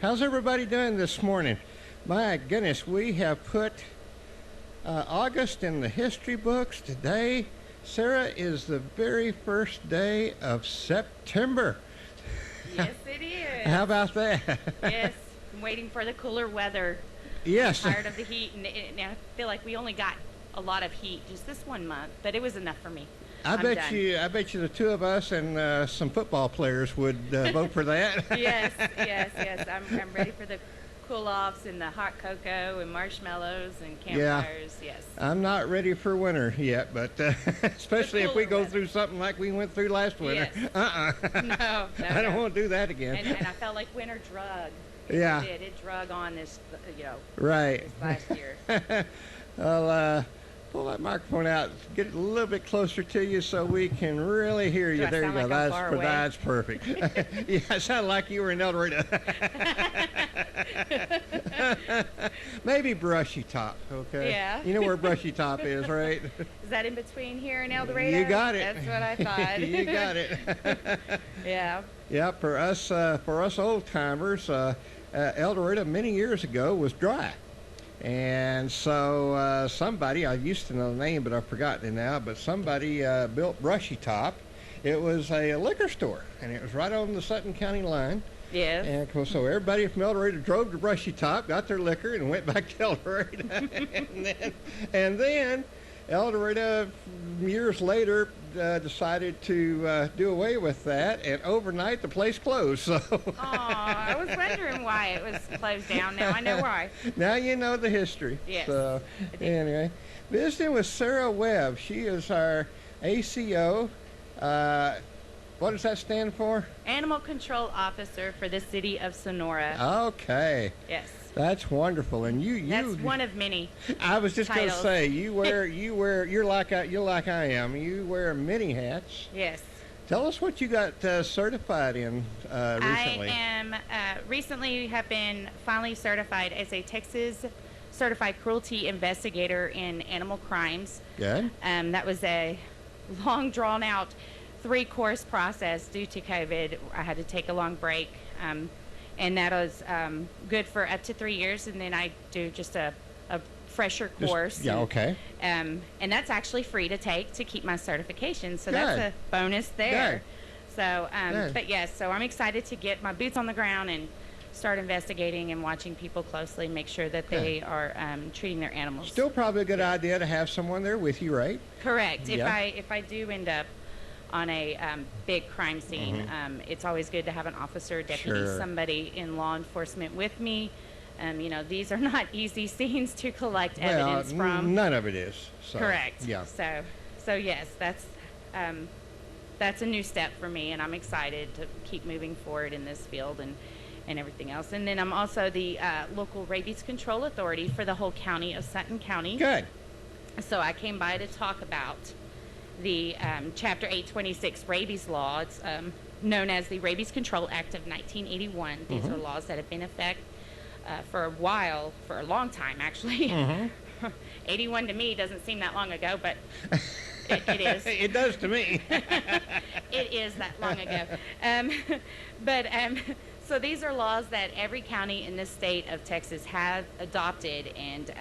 How's everybody doing this morning? My goodness, we have put August in the history books. Today, Sarah, is the very first day of September. Yes, it is. How about that? Yes, I'm waiting for the cooler weather. Yes. I'm tired of the heat, and I feel like we only got a lot of heat just this one month, but it was enough for me. I I'm bet done. you the two of us and some football players would vote for that. Yes. I'm ready for the cool-offs and the hot cocoa and marshmallows and campfires. Yeah. Yes. I'm not ready for winter yet, but especially if we go weather. through something like we went through last winter. Yes. No, I don't want to do that again. And I felt like winter drug. Yeah. It drug on this, Right. this last year. I'll pull that microphone out, get it a little bit closer to you so we can really hear you. Do I There you sound go. like I'm far away? That's perfect. Yeah, it sounded like you were in El Dorado. Maybe Brushy Top, okay? Yeah. You know where Brushy Top is, right? Is that in between here and El Dorado? You got it. That's what I thought. You got it. Yeah. Yeah, for us old timers, El Dorado many years ago was dry. And so somebody, I used to know the name, but I've forgotten it now, but somebody built Brushy Top. It was a liquor store, and it was right on the Sutton County line. Yes. And so everybody from El Dorado drove to Brushy Top, got their liquor, and went back to El Dorado. and then El Dorado, years later, decided to do away with that, and overnight the place closed. So. I was wondering why it was closed down. Now I know why. Now you know the history. Yes. So anyway, visiting with Sarah Webb. She is our ACO. What does that stand for? Animal Control Officer for the City of Sonora. Okay. Yes. That's wonderful. And you That's one of many. I was just going to titles. say you're like I am. You wear many hats. Yes. Tell us what you got certified in recently. I am recently have been finally certified as a Texas Certified Cruelty Investigator in Animal Crimes. Good. That was a long, drawn-out 3-course process due to COVID. I had to take a long break, and that was good for up to 3 years, and then I do just a fresher course. Yeah, okay. And that's actually free to take to keep my certification, so Good. that's a bonus there. Good. So, Good. but yes, so I'm excited to get my boots on the ground and start investigating and watching people closely, make sure that they are treating their animals. Still probably a good idea to have someone there with you, right? Correct. Yeah. If I do end up on a big crime scene, it's always good to have an officer, deputy, Sure. somebody in law enforcement with me. These are not easy scenes to collect evidence from. None of it is. So, Correct. Yeah. So yes, that's a new step for me, and I'm excited to keep moving forward in this field and everything else. And then I'm also the local rabies control authority for the whole county of Sutton County. Good. So I came by to talk about the Chapter 826 rabies law. It's known as the Rabies Control Act of 1981. These are laws that have been in effect for a while, for a long time actually. 81 to me doesn't seem that long ago, but it is. It does to me. It is that long ago. So these are laws that every county in the state of Texas have adopted, and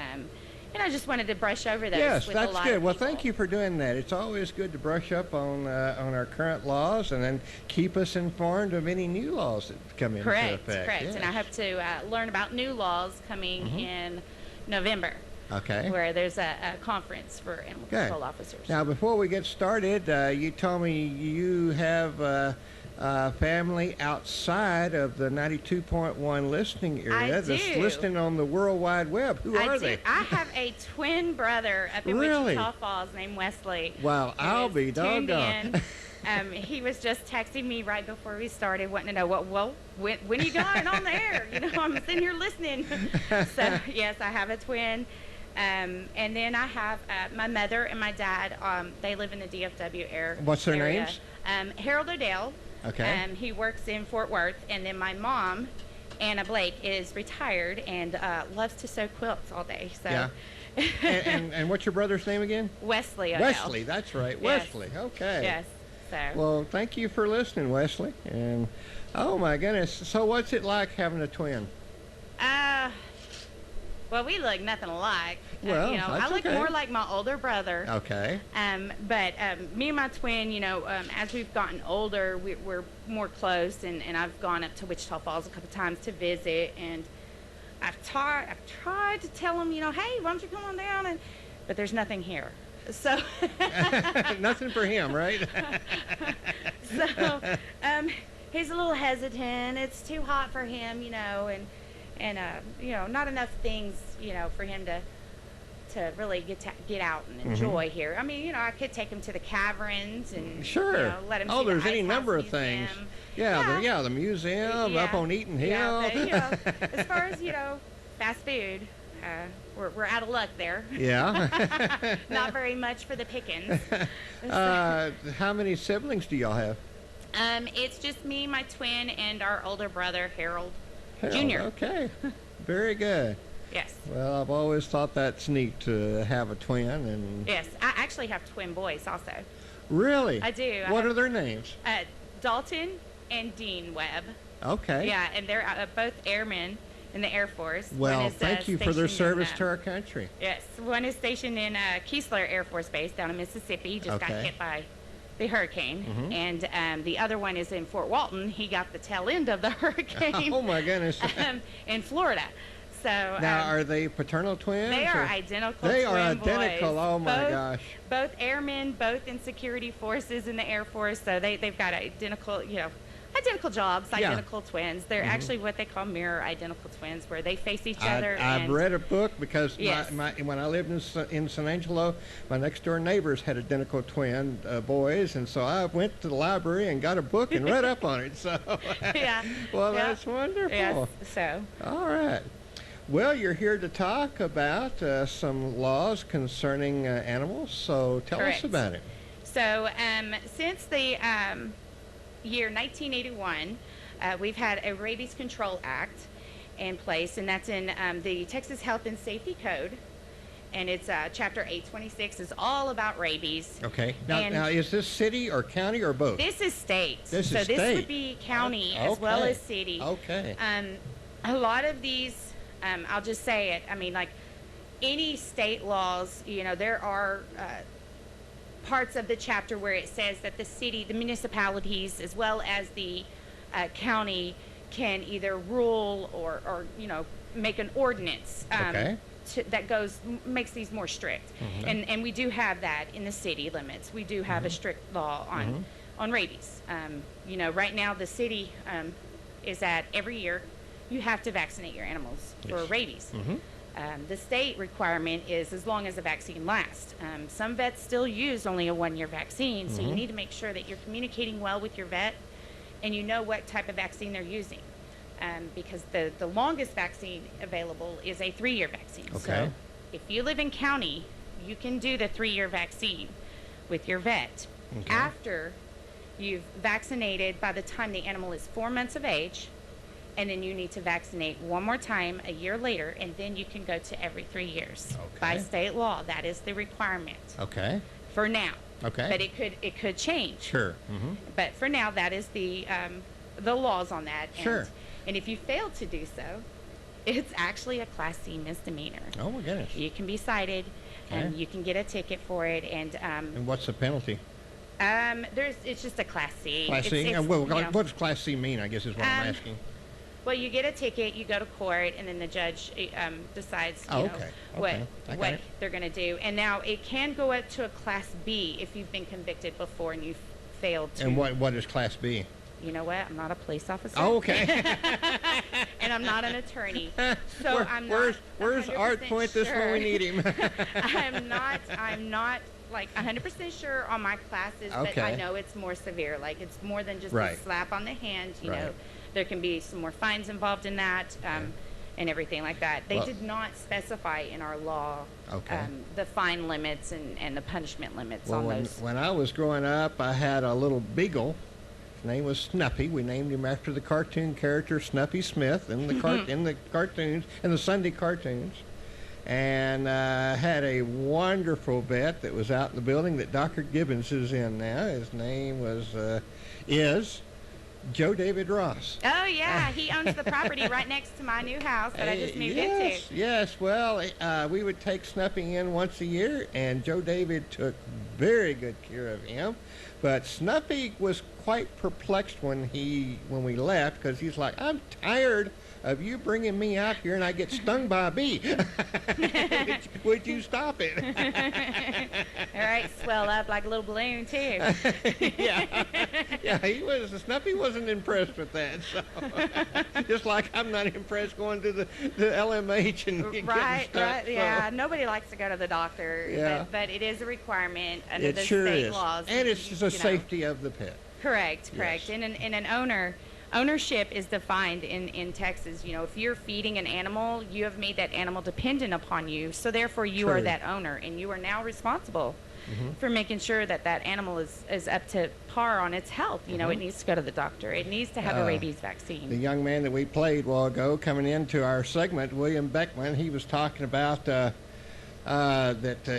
I just wanted to brush over those. Yes, with that's a lot good. of Well, people. thank you for doing that. It's always good to brush up on our current laws and then keep us informed of any new laws that come into effect. Correct. Yes. And I hope to learn about new laws coming in November, Okay. where there's a conference for animal Good. control officers. Now, before we get started, you told me you have family outside of the 92.1 listening area that's do. listening on the World Wide Web. Who are they? I have a twin brother up in Really? Wichita Falls named Wesley. Well, who I'll is be tuned doggone. in. He was just texting me right before we started, wanting to know when are you going on the air? I'm sitting here listening. So yes, I have a twin. And then I have my mother and my dad. They live in the DFW area. What's their names? Harold Odell. Okay. He works in Fort Worth. And then my mom, Anna Blake, is retired and loves to sew quilts all day. So. Yeah. and what's your brother's name again? Wesley Odell. Wesley, that's right. Yes. Wesley, okay. Yes. So, Well, thank you for listening, Wesley. And oh my goodness, so what's it like having a twin? uh, well, we look nothing alike. Well, you know, that's I look okay. more like my older brother. Okay. But me and my twin, you know, as we've gotten older, we're more close, and I've gone up to Wichita Falls a couple times to visit, and I've tried to tell him, you know, hey, why don't you come on down, but there's nothing here. So Nothing for him, right? so he's a little hesitant. It's too hot for him, you know, and you know, not enough things, you know, for him to really get out and enjoy here. I mean, you know, I could take him to the caverns and Sure. you know, let him Oh, see there's the any Ice number House of things. Museum. Yeah, the museum up on Eaton Hill. Yeah, but, you know, as far as, you know, fast food, we're out of luck there. Yeah. Not very much for the pickings. How many siblings do y'all have? It's just me, my twin, and our older brother, Harold Harold, Jr. Okay. Very good. Yes. Well, I've always thought that's neat to have a twin. And Yes, I actually have twin boys also. Really? I do. What are their names? Dalton and Dean Webb. Okay. Yeah, and they're both airmen in the Air Force. Well, One is, thank you for their stationed service in, to our country. Yes, one is stationed in Keesler Air Force Base down in Mississippi. He just got Okay. hit by the hurricane. Mhm. And the other one is in Fort Walton. He got the tail end of the hurricane Oh my goodness. in Florida. So Now, are they paternal twins? they are or- identical They twin are boys. identical. Oh my both, gosh. Both airmen, both in security forces in the Air Force. So they've got identical, you know, identical jobs, Yeah. identical twins. They're actually what they call mirror identical twins, where they face each other. I've and read a book because Yes. when I lived in San Angelo, my next door neighbors had identical twin boys, and so I went to the library and got a book and read up on it. So, Yeah. well, Yeah. that's wonderful. Yes. So All right. Well, you're here to talk about some laws concerning animals, so tell us Correct. about it. So since the year 1981, we've had a Rabies Control Act in place, and that's in the Texas Health and Safety Code, and it's Chapter 826 is all about rabies. Okay. And- Now, is this city or county or both? This is state. This so is this state. would be county as well Okay. as city. Okay. A lot of these, I'll just say it. I mean, like any state laws, you know, there are parts of the chapter where it says that the city, the municipalities, as well as the county, can either rule or you know, make an ordinance. Okay. That makes these more strict, Mhm. and we do have that in the city limits. We do have a strict law on rabies. You know, right now the city is at every year you have to vaccinate your animals for Yes. rabies. Mhm. The state requirement is as long as the vaccine lasts. Some vets still use only a 1-year vaccine, so you need to make sure that you're communicating well with your vet and you know what type of vaccine they're using. Because the longest vaccine available is a 3-year vaccine. Okay. So if you live in county, you can do the 3-year vaccine with your vet. Okay. After you've vaccinated by the time the animal is 4 months of age, and then you need to vaccinate one more time a year later, and then you can go to every 3 years. Okay. By state law, that is the requirement Okay. for now. Okay. But it could change. Sure. Mm-hmm. But for now, that is the laws on that. Sure. And if you fail to do so, it's actually a Class C misdemeanor. Oh my goodness. You can be cited, and Okay. you can get a ticket for it. And And what's the penalty? it's just a Class C. Class It's- C? it's, Well, you know, what does Class C mean, I guess is what I'm Um, asking. well, you get a ticket, you go to court, and then the judge decides Oh, you know, okay. what Okay. I got what it. they're going to do. And now it can go up to a Class B if you've been convicted before and you've failed to. And what is Class B? You know what? I'm not a police officer. Oh, okay. And I'm not an attorney. So I'm not. Where's Art 100% Point this when we need him? I'm not like 100% sure on my classes, but Okay. I know it's more severe. Like it's more than just Right. a slap on the hand. You Right. know, there can be some more fines involved in that, and everything like that. They Well- did not specify in our law Okay. the fine limits and the punishment limits Well, on when, those. when I was growing up, I had a little beagle. His name was Snuppy. We named him after the cartoon character Snuppy Smith in the cartoons, in the Sunday cartoons. and had a wonderful vet that was out in the building that Dr. Gibbons is in now. His name is Joe David Ross. Oh, yeah. He owns the property right next to my new house that I just moved into. Yes. Well, we would take Snuffy in once a year, and Joe David took very good care of him. But Snuffy was quite perplexed when we left, because he's like, I'm tired of you bringing me out here and I get stung by a bee. would you stop it? All right, swell up like a little balloon, too. Yeah, Snuffy wasn't impressed with that. So, just like I'm not impressed going to the LMH and getting Right, stuck. yeah. Nobody likes to go to the doctor, Yeah. but it is a requirement under the sure state is. laws. And it's the safety of the pet. Correct. Yes. And an ownership is defined in Texas. You know, if you're feeding an animal, you have made that animal dependent upon you. So therefore, you are True. that owner, and you are now responsible for making sure that animal is up to par on its health. You know, it needs to go to the doctor. It needs to have a rabies vaccine. The young man that we played a while ago coming into our segment, William Beckman, he was talking about that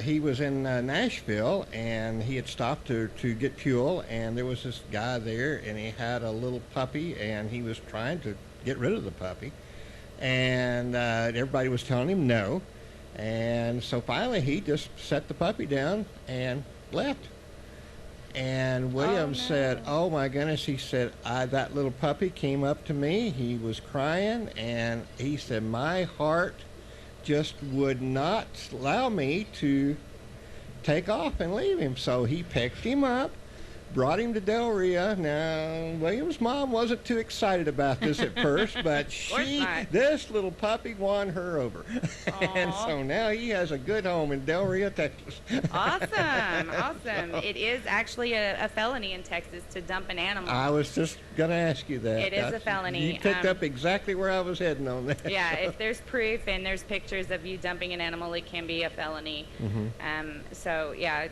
he was in Nashville, and he had stopped to get fuel, and there was this guy there, and he had a little puppy, and he was trying to get rid of the puppy, and everybody was telling him no, and so finally he just set the puppy down and left. And William said, oh my goodness, he said, that little puppy came up to me, he was crying, and he said, my heart just would not allow me to take off and leave him. So he picked him up, brought him to Del Rio. Now, William's mom wasn't too excited about this at first, but this little puppy won her over. And so now he has a good home in Del Rio, Texas. Awesome. It is actually a felony in Texas to dump an animal. I was just going to ask you that. It is a felony. You picked up exactly where I was heading on that. Yeah, if there's proof and there's pictures of you dumping an animal, it can be a felony. So, yeah,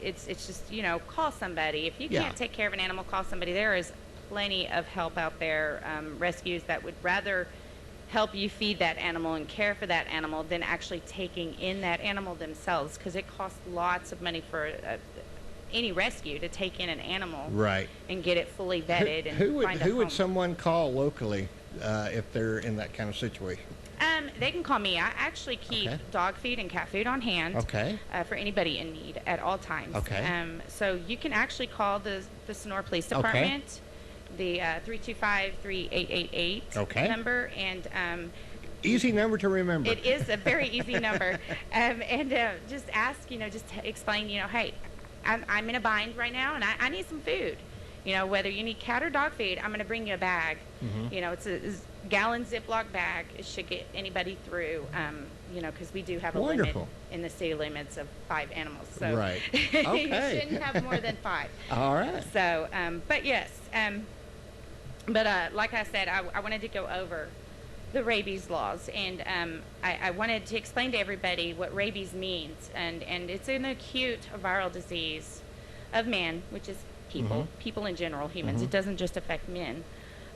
it's just, you know, call somebody. If you can't take care of an animal, call somebody. There is plenty of help out there, rescues that would rather help you feed that animal and care for that animal than actually taking in that animal themselves, because it costs lots of money for any rescue to take in an animal and get it fully vetted. Who would someone call locally if they're in that kind of situation? They can call me. I actually keep dog food and cat food on hand for anybody in need at all times. So you can actually call the Sonora Police Department, the 325-3888 number, and easy number to remember. It is a very easy number, and just ask, just explain, hey, I'm in a bind right now, and I need some food. Whether you need cat or dog food, I'm going to bring you a bag. It's a gallon Ziploc bag. It should get anybody through, because we do have a limit in the city limits of 5 animals. So you shouldn't have more than 5. All right. So, but yes, like I said, I wanted to go over the rabies laws, and I wanted to explain to everybody what rabies means, and it's an acute viral disease of man, which is people in general, humans. It doesn't just affect men,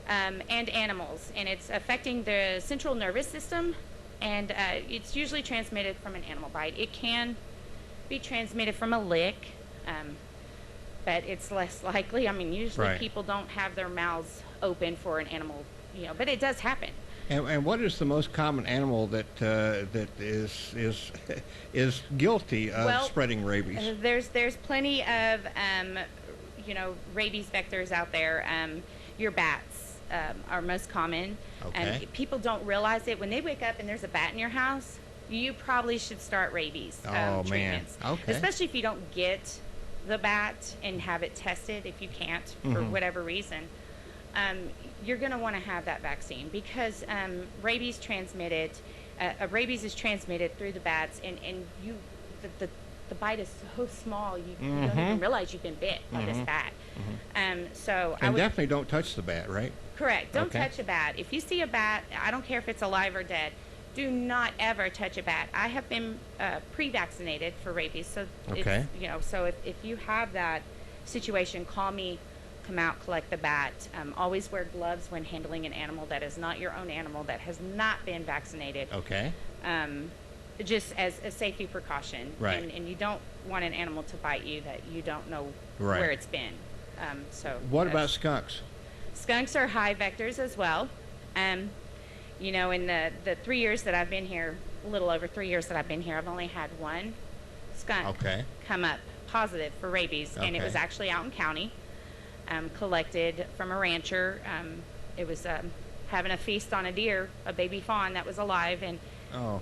and animals, and it's affecting the central nervous system, and it's usually transmitted from an animal bite. It can be transmitted from a lick, but it's less likely. I mean, usually people don't have their mouths open for an animal, but it does happen. And what is the most common animal that is guilty of spreading rabies? There's plenty of rabies vectors out there. Your bats are most common. And people don't realize it. When they wake up and there's a bat in your house, you probably should start rabies treatments. Especially if you don't get the bat and have it tested, if you can't for whatever reason. You're going to want to have that vaccine, because rabies is transmitted through the bats, and the bite is so small you don't even realize you've been bit by this bat. So definitely don't touch the bat, right? Correct. Don't touch a bat. If you see a bat, I don't care if it's alive or dead, do not ever touch a bat. I have been pre-vaccinated for rabies, so so if you have that situation, call me. Come out, collect the bat. Always wear gloves when handling an animal that is not your own animal, that has not been vaccinated. just as a safety precaution. Right. And you don't want an animal to bite you that you don't know Right. where it's been. So What that's- about skunks? Skunks are high vectors as well. You know, in the 3 years that I've been here, a little over 3 years that I've been here, I've only had one skunk Okay. come up positive for rabies, and it Okay. was actually out in county, collected from a rancher. It was having a feast on a deer, a baby fawn that was alive, and Oh.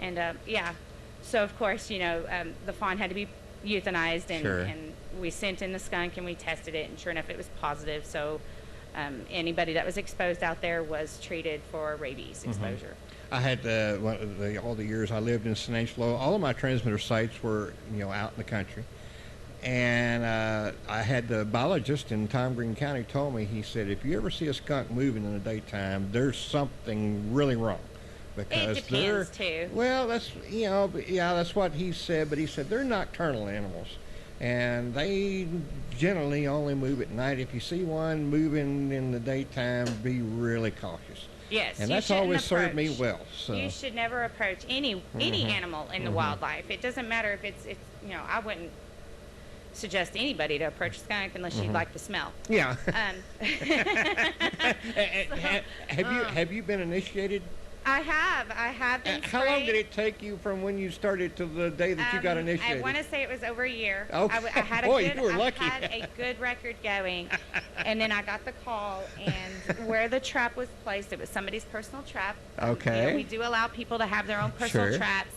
yeah. So of course, you know, the fawn had to be euthanized, and, Sure. and we sent in the skunk and we tested it, and sure enough, it was positive. So anybody that was exposed out there was treated for rabies exposure. I had all the years I lived in San Angelo, all of my transmitter sites were, you know, out in the country. And I had the biologist in Tom Green County told me, he said, if you ever see a skunk moving in the daytime, there's something really wrong. Because It depends too. well, that's, you know, yeah, that's what he said, but he said they're nocturnal animals. And they generally only move at night. If you see one moving in the daytime, be really cautious. Yes, And you that's shouldn't always served me approach- well. So You should never approach any animal in the wildlife. It doesn't matter if it's you know, I wouldn't suggest anybody to approach a skunk unless you like the smell. yeah. Um, Have you been initiated? I have been How long did sprayed. it take you from when you started to the day that you got initiated? I want to say it was over a year. Okay. I had a Boy, good, you were lucky. I had a good record going, and then I got the call, and where the trap was placed, it was somebody's personal trap. You know, Okay. we do allow people to have their own personal Sure. traps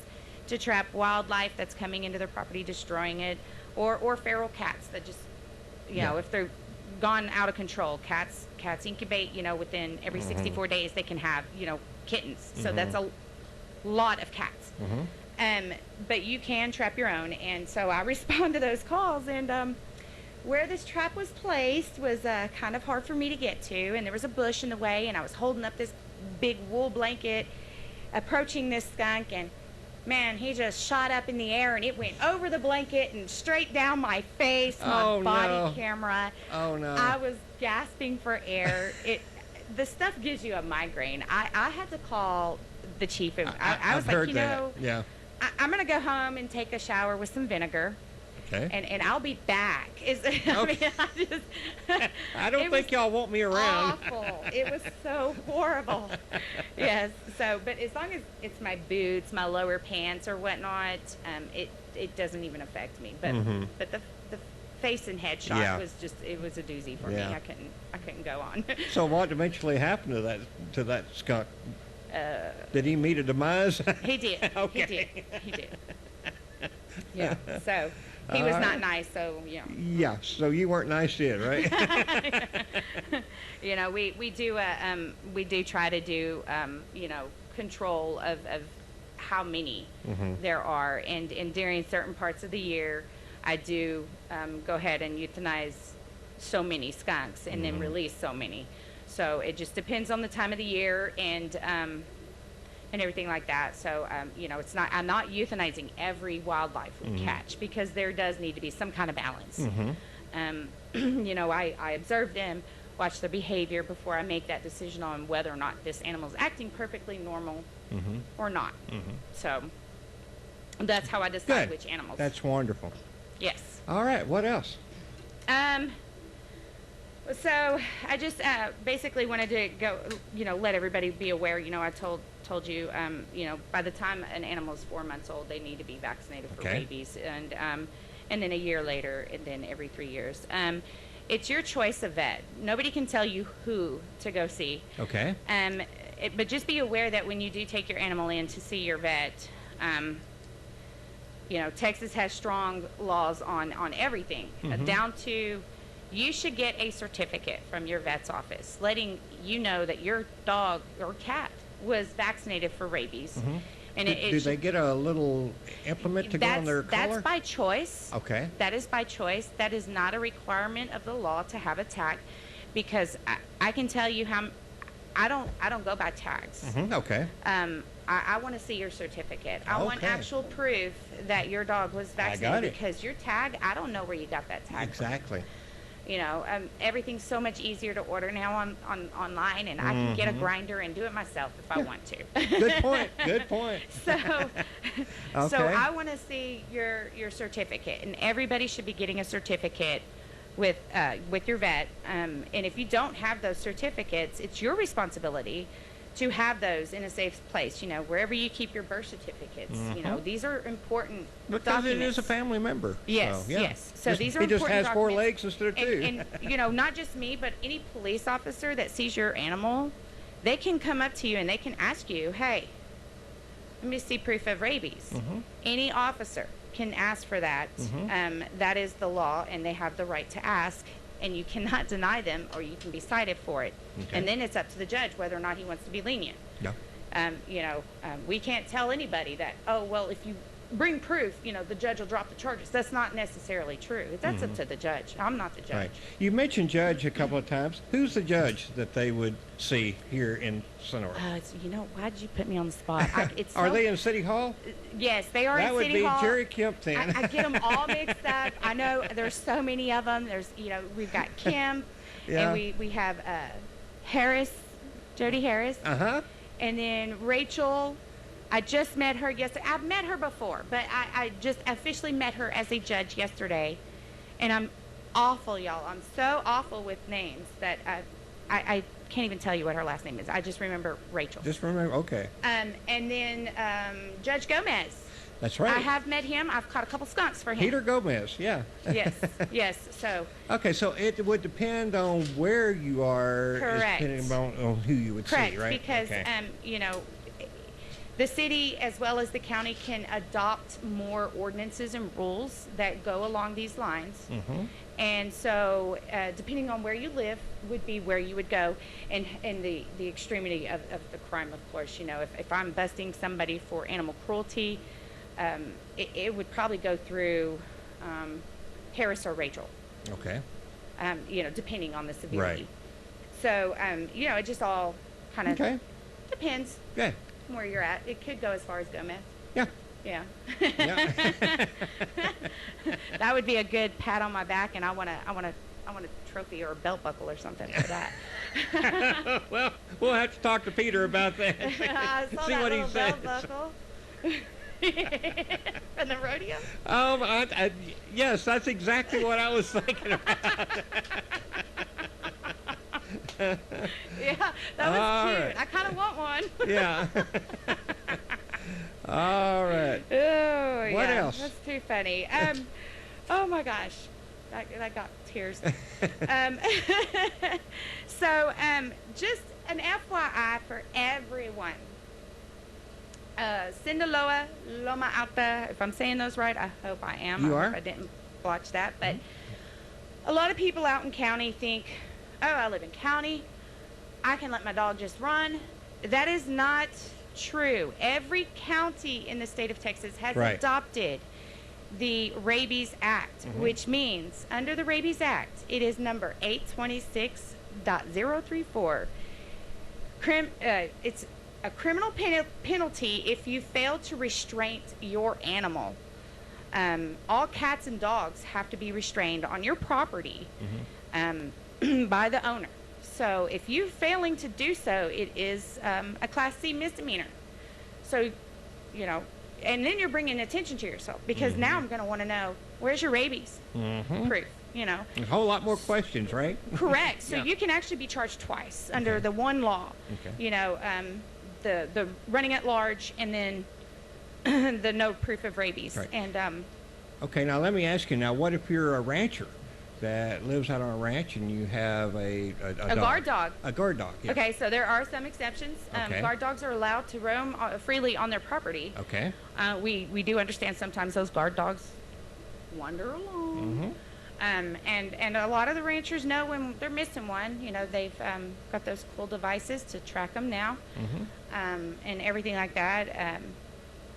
to trap wildlife that's coming into their property, destroying it, or feral cats that just, you know, Yeah. if they're gone out of control. Cats incubate, you know, within every 64 days they can have, you know, kittens. So that's a lot of cats. But you can trap your own, and so I respond to those calls, and where this trap was placed was kind of hard for me to get to, and there was a bush in the way, and I was holding up this big wool blanket approaching this skunk, and man, he just shot up in the air, and it went over the blanket and straight down my face, my Oh, body no. camera. Oh, no. I was gasping for air. The stuff gives you a migraine. I had to call the chief. I was I've like, heard you that. know, Yeah. I'm going to go home and take a shower with some vinegar, Okay. and I'll be back. I mean, I don't it think was y'all want me around. awful. It was so horrible. Yes. So, but as long as it's my boots, my lower pants or whatnot, it doesn't even affect me. But the face and head shot Yeah. was just, it was a doozy for Yeah. me. I couldn't go on. So what eventually happened to that skunk? Did he meet a demise? He did. Okay. He did. Yeah. So he was not nice. So you know. Yeah. So you weren't nice yet, right? You know, we do try to do you know, control of how many there are, and during certain parts of the year, I do go ahead and euthanize so many skunks and then release so many. So it just depends on the time of the year and everything like that. So you know, I'm not euthanizing every wildlife we catch, because there does need to be some kind of balance. You know, I observe them, watch their behavior before I make that decision on whether or not this animal is acting perfectly normal or not. So that's how I decide Good. which animals. That's wonderful. Yes. All right. What else? So I just basically wanted to go, you know, let everybody be aware. You know, I told you, you know, by the time an animal is 4 months old, they need to be vaccinated for Okay. rabies, and then a year later, and then every 3 years. It's your choice of vet. Nobody can tell you who to go see. Okay. But just be aware that when you do take your animal in to see your vet, you know, Texas has strong laws on everything, down to you should get a certificate from your vet's office letting you know that your dog or cat was vaccinated for rabies. And Do they get a little implement to go on their collar? That's by choice. Okay. That is by choice. That is not a requirement of the law to have a tag, because I can tell you how I don't go by tags. Okay. I want to see your certificate. I want Okay. actual proof that your dog was vaccinated, it. because your tag, I don't know where you got that tag from. Exactly. Everything's so much easier to order now online, and I can get a grinder and do it myself if I want to. Good point. Good point. So Okay. I want to see your certificate, and everybody should be getting a certificate with your vet. And if you don't have those certificates, it's your responsibility to have those in a safe place. Wherever you keep your birth certificates. These are important Because documents. it is a family member. Yes, so, yeah. yes. So these are he just important has 4 documents. legs instead of 2. And not just me, but any police officer that sees your animal, they can come up to you and they can ask you, hey, let me see proof of rabies. Any officer can ask for that. That is the law, and they have the right to ask, and you cannot deny them, or you can be cited for it. Okay. And then it's up to the judge whether or not he wants to be lenient. Yeah. We can't tell anybody that, oh, well, if you bring proof, the judge will drop the charges. That's not necessarily true. That's up to the judge. I'm not the judge. Right. You mentioned judge a couple of times. Who's the judge that they would see here in Sonora? Why did you put me on the spot? Are they in City Hall? Yes, they are That in would City be Hall. Jerry Kemp then. I get them all mixed up. I know there's so many of them. There's, we've got Kim, Yeah. and we have Harris, Jody Harris, and then Rachel. I just met her yesterday. I've met her before, but I just officially met her as a judge yesterday, and I'm awful, y'all. I'm so awful with names that I can't even tell you what her last name is. I just remember Rachel. Just remember, okay. And then Judge Gomez. That's right. I have met him. I've caught a couple skunks for him. Peter Gomez, yeah. Yes, yes. So. Okay, so it would depend on where you are. Correct. Depending on who you would Correct, see, right? because okay. The city as well as the county can adopt more ordinances and rules that go along these lines. And so depending on where you live would be where you would go, and the extremity of the crime, of course. If I'm busting somebody for animal cruelty, it would probably go through Harris or Rachel. Okay. Depending on the severity. Right. So, it just all kind of depends Okay. where you're at. It could go as far as Gomez. Yeah. Yeah. Yeah. That would be a good pat on my back, and I want a trophy or a belt buckle or something for that. Well, we'll have to talk to Peter about that. I saw See that what he little says. belt buckle. From the rodeo? Yes, that's exactly what I was thinking about. Yeah, that was All cute. right. I kind of want one. Yeah. All right. Oh, What yeah. else? That's too funny. Oh my gosh, that got tears. So, just an FYI for everyone. Sinaloa, Loma Alta. If I'm saying those right, I hope I am. You I are? hope I didn't botch that, but a lot of people out in county think, oh, I live in county, I can let my dog just run. That is not true. Every county in the state of Texas has Right. adopted the Rabies Act, which means under the Rabies Act, it is number 826.034. It's a criminal penalty if you fail to restrain your animal. All cats and dogs have to be restrained on your property by the owner. So if you're failing to do so, it is a Class C misdemeanor. So, and then you're bringing attention to yourself, because now I'm going to want to know, where's your rabies proof? A whole lot more questions, right? Correct. So Yeah. you can actually be charged twice under the one law. Okay. The running at large, and then the no proof of rabies. Right. And Okay, now let me ask you, now what if you're a rancher that lives out on a ranch and you have a dog? guard dog. A guard dog, yeah. Okay, so there are some exceptions. Okay. Guard dogs are allowed to roam freely on their property. Okay. We do understand sometimes those guard dogs wander along. And a lot of the ranchers know when they're missing one. They've got those cool devices to track them now, and everything like that.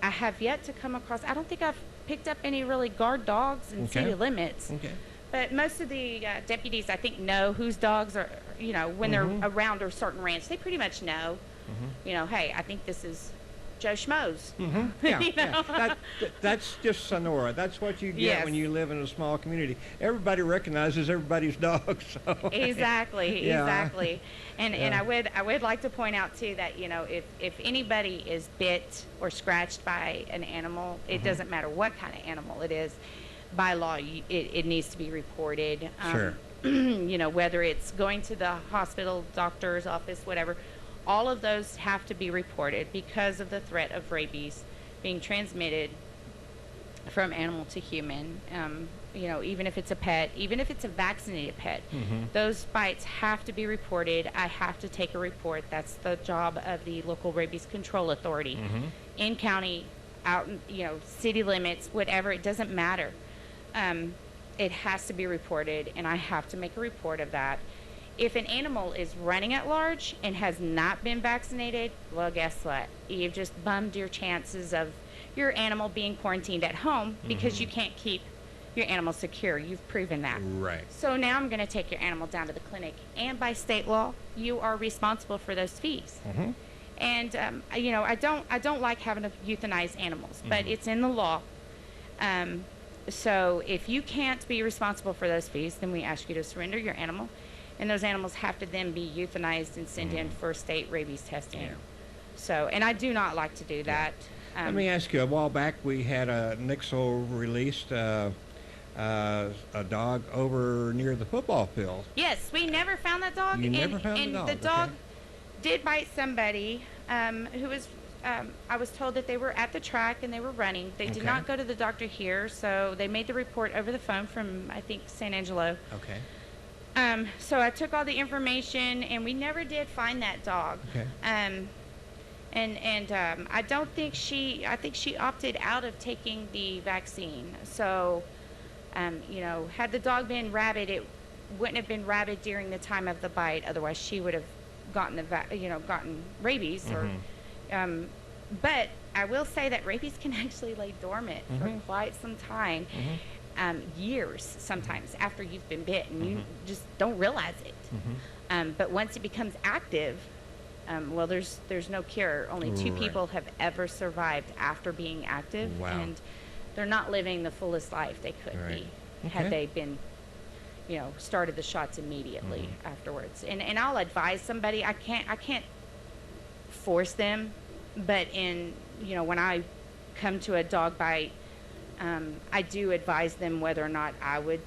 I have yet to come across, I don't think I've picked up any really guard dogs in Okay. city limits. Okay. But most of the deputies, I think, know whose dogs are, when they're around a certain ranch. They pretty much know, hey, I think this is Joe Schmoes. Yeah, You yeah. know? That's just Sonora. That's what you get Yes. when you live in a small community. Everybody recognizes everybody's dog. So Exactly, Yeah. exactly. And Yeah. I would like to point out too that, you know, if anybody is bit or scratched by an animal, it doesn't matter what kind of animal it is, by law it needs to be reported. Sure. You know, whether it's going to the hospital, doctor's office, whatever, all of those have to be reported because of the threat of rabies being transmitted from animal to human. You know, even if it's a pet, even if it's a vaccinated pet, those bites have to be reported. I have to take a report. That's the job of the local rabies control authority. In county, out in, you know, city limits, whatever, it doesn't matter. It has to be reported, and I have to make a report of that. If an animal is running at large and has not been vaccinated, well, guess what? You've just bummed your chances of your animal being quarantined at home because you can't keep your animal secure. You've proven that. Right. So now I'm going to take your animal down to the clinic, and by state law, you are responsible for those fees. And you know, I don't like having to euthanize animals, but it's in the law. So if you can't be responsible for those fees, then we ask you to surrender your animal, and those animals have to then be euthanized and sent in for state rabies testing. Yeah. So, and I do not like to do that. Let me ask you. A while back, we had a Nixle released a dog over near the football field. Yes, we never found that dog. You and, never found the and dog, the dog okay. did bite somebody who was. I was told that they were at the track and they were running. They did Okay. not go to the doctor here, so they made the report over the phone from, I think, San Angelo. Okay. So I took all the information, and we never did find that dog. Okay. I don't think I think she opted out of taking the vaccine. So, you know, had the dog been rabid, it wouldn't have been rabid during the time of the bite. Otherwise, she would have gotten gotten rabies. Or, but I will say that rabies can actually lay dormant for quite some time. Years sometimes after you've been bit, and you just don't realize it. But once it becomes active, well, there's no cure. Only two Right. people have ever survived after being active, Wow. and they're not living the fullest life they could Right. be had Okay. they been, you know, started the shots immediately afterwards. And I'll advise somebody. I can't force them, but you know, when I come to a dog bite, I do advise them whether or not I would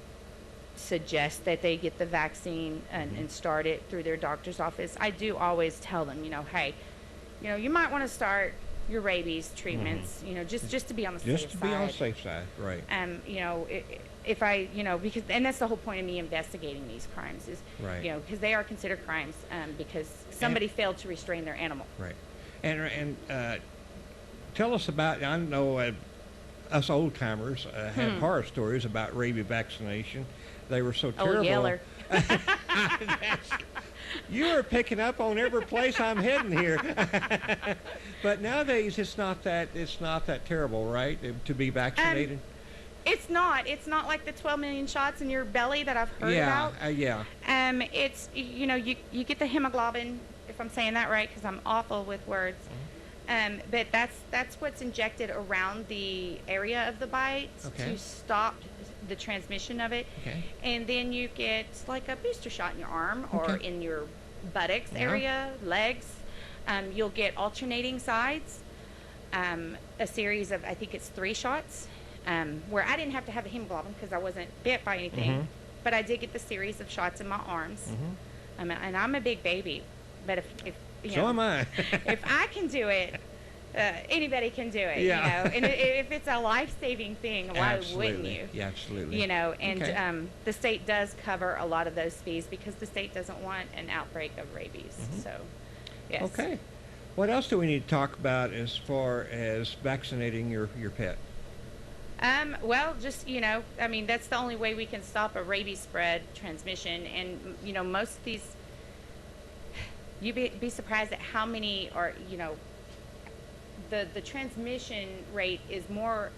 suggest that they get the vaccine and start it through their doctor's office. I do always tell them, you know, hey, you know, you might want to start your rabies treatments, you know, just to be on the safe side. Just to be on the safe side, right? You know, if I, you know, because, and that's the whole point of me investigating these crimes is, Right. you know, because they are considered crimes because somebody failed to restrain their animal. Right. And tell us about. I know us old timers have horror stories about rabies vaccination. They were so terrible. Oh, Yeller. You are picking up on every place I'm heading here. But nowadays, it's not that terrible, right? To be vaccinated. It's not like the 12 million shots in your belly that I've heard about. Yeah. It's, you know, you get the hemoglobin, if I'm saying that right, because I'm awful with words. But that's what's injected around the area of the bite Okay. to stop the transmission of it. Okay. And then you get like a booster shot in your arm or Okay. in your buttocks Yeah. area, legs. You'll get alternating sides, a series of, I think it's 3 shots, where I didn't have to have a hemoglobin because I wasn't bit by anything, but I did get the series of shots in my arms. And I'm a big baby, but if you So know, am I. if I can do it, anybody can do it. Yeah. You know, and if it's a life-saving thing, why wouldn't Absolutely. you? Yeah, absolutely. You know, and Okay. the state does cover a lot of those fees because the state doesn't want an outbreak of rabies. So, yes. Okay. What else do we need to talk about as far as vaccinating your pet? Well, just, you know, I mean, that's the only way we can stop a rabies spread transmission. And, you know, most of these, you'd be surprised at how many are, you know, the transmission rate is more,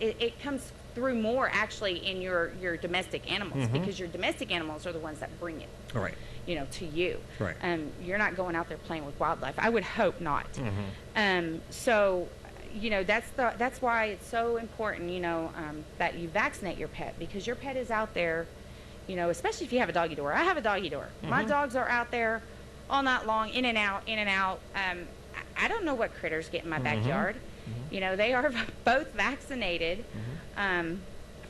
it comes through more actually in your domestic animals because your domestic animals are the ones that bring it. All right. to you. Right. You're not going out there playing with wildlife. I would hope not. Mm-hmm. So, that's why it's so important, that you vaccinate your pet, because your pet is out there, especially if you have a doggy door. I have a doggy door. Mm-hmm. My dogs are out there all night long, in and out, in and out. I don't know what critters get in my backyard. Mm-hmm. They are both vaccinated. Mm-hmm.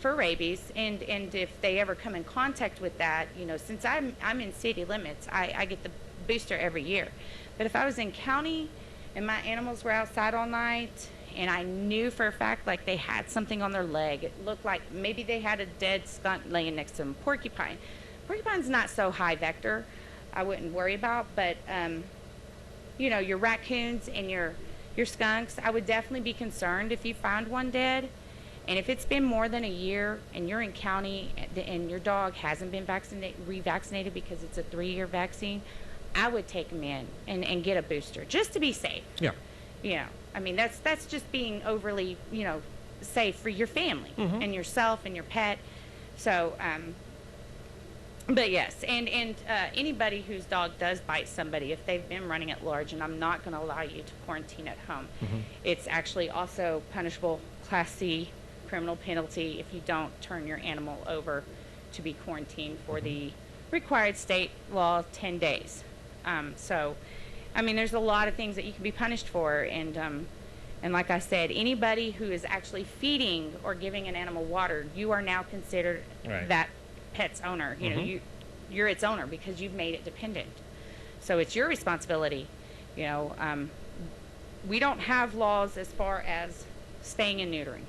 For rabies, and if they ever come in contact with that, since I'm in city limits, I get the booster every year. But if I was in county and my animals were outside all night and I knew for a fact like they had something on their leg, it looked like maybe they had a dead skunk laying next to them. Porcupine's not so high vector, I wouldn't worry about, but your raccoons and your skunks, I would definitely be concerned if you found one dead. And if it's been more than a year and you're in county and your dog hasn't been revaccinated because it's a 3-year vaccine, I would take them in and get a booster just to be safe. Yeah. That's just being overly, safe for your family and yourself and your pet. So, but yes, and anybody whose dog does bite somebody, if they've been running at large, and I'm not going to allow you to quarantine at home, it's actually also punishable Class C criminal penalty if you don't turn your animal over to be quarantined for the required state law 10 days. There's a lot of things that you can be punished for, and like I said, anybody who is actually feeding or giving an animal water, you are now considered that pet's owner. You're its owner because you've made it dependent. So it's your responsibility. We don't have laws as far as spaying and neutering.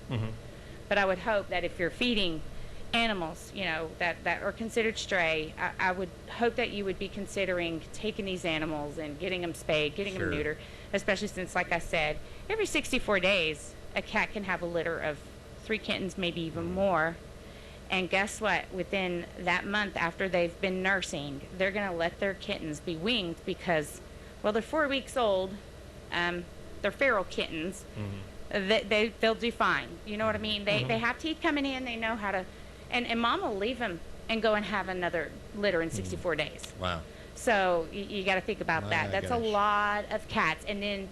But I would hope that if you're feeding animals, that are considered stray, I would hope that you would be considering taking these animals and getting them spayed, getting them neutered, especially since, like I said, every 64 days, a cat can have a litter of 3 kittens, maybe even more. And guess what? Within that month after they've been nursing, they're going to let their kittens be weaned because, well, they're 4 weeks old. They're feral kittens. They'll do fine. You know what I mean? They have teeth coming in. They know how to, and mom will leave them and go and have another litter in 64 days. Wow. So you got to think about that. That's a lot of cats. And then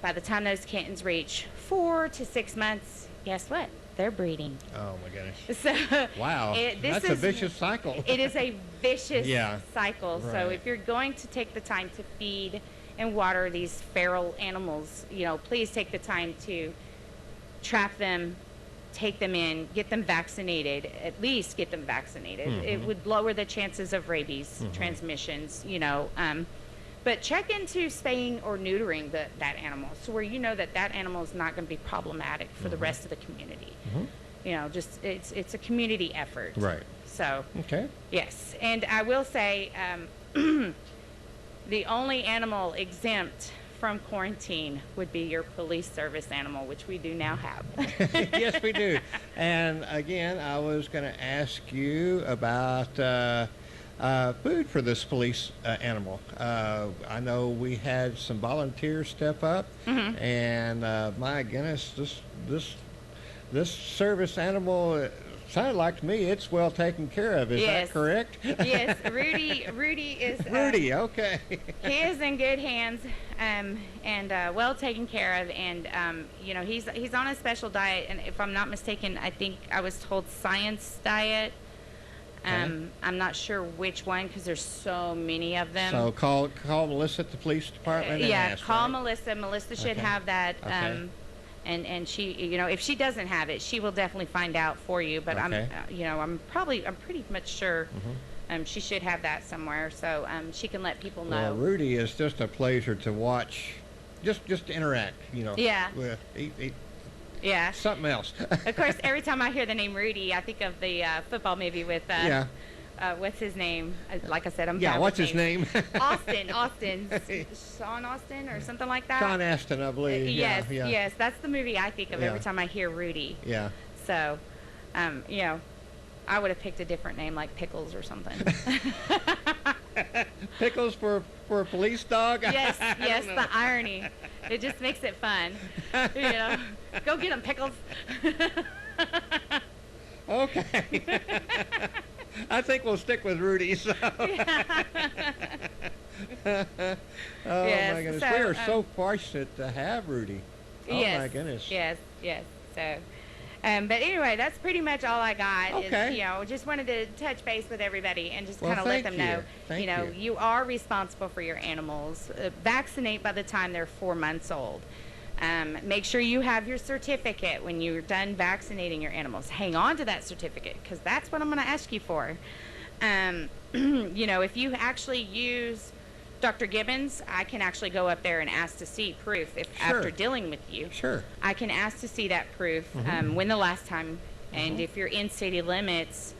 by the time those kittens reach 4 to 6 months, guess what? They're breeding. Oh my goodness. So wow. That's a vicious cycle. It is a vicious Yeah. cycle. Right. So if you're going to take the time to feed and water these feral animals, please take the time to trap them, take them in, get them vaccinated, at least get them vaccinated. It would lower the chances of rabies transmissions, but check into spaying or neutering that animal so where you know that animal is not going to be problematic for the rest of the community. Just it's a community effort. Right. So, okay. Yes. And I will say, the only animal exempt from quarantine would be your police service animal, which we do now have. Yes, we do. And again, I was going to ask you about food for this police animal. I know we had some volunteers step up, and my goodness, this service animal sounded like to me it's well taken care of. Is that correct? Yes, Rudy is. Rudy, okay. He is in good hands, and well taken care of, and he's on a special diet, and if I'm not mistaken, I think I was told science diet. I'm not sure which one because there's so many of them. So call Melissa at the police department. And ask, call right? Melissa. Melissa should have that. Okay. And she, if she doesn't have it, she will definitely find out for you. But okay. I'm pretty much sure she should have that somewhere, so she can let people know. Well, Rudy is just a pleasure to watch, just to interact, Yeah. With Yeah. something else. Of course, every time I hear the name Rudy, I think of the football movie with what's his name? Like I said, I'm bad what's with his name? Austin, Sean Austin or something like that. Sean Astin, I believe. Yes, that's the movie I think of Yeah. every time I hear Rudy. Yeah. So, I would have picked a different name like Pickles or something. Pickles for a police dog? Yes, the irony. It just makes it fun. Go get them, Pickles. Okay. I think we'll stick with Rudy. So. Oh Yes, my goodness, so, we are so fortunate to have Rudy. Oh yes, my goodness. yes, yes. So, but anyway, that's pretty much all I got. Okay. Is, just wanted to touch base with everybody and just Well, kind of let thank them know, you. Thank you. you are responsible for your animals. Vaccinate by the time they're 4 months old. Make sure you have your certificate when you're done vaccinating your animals. Hang on to that certificate because that's what I'm going to ask you for. If you actually use Dr. Gibbons, I can actually go up there and ask to see proof if Sure. after dealing with you. Sure. I can ask to see that proof, when the last time, and if you're in city limits,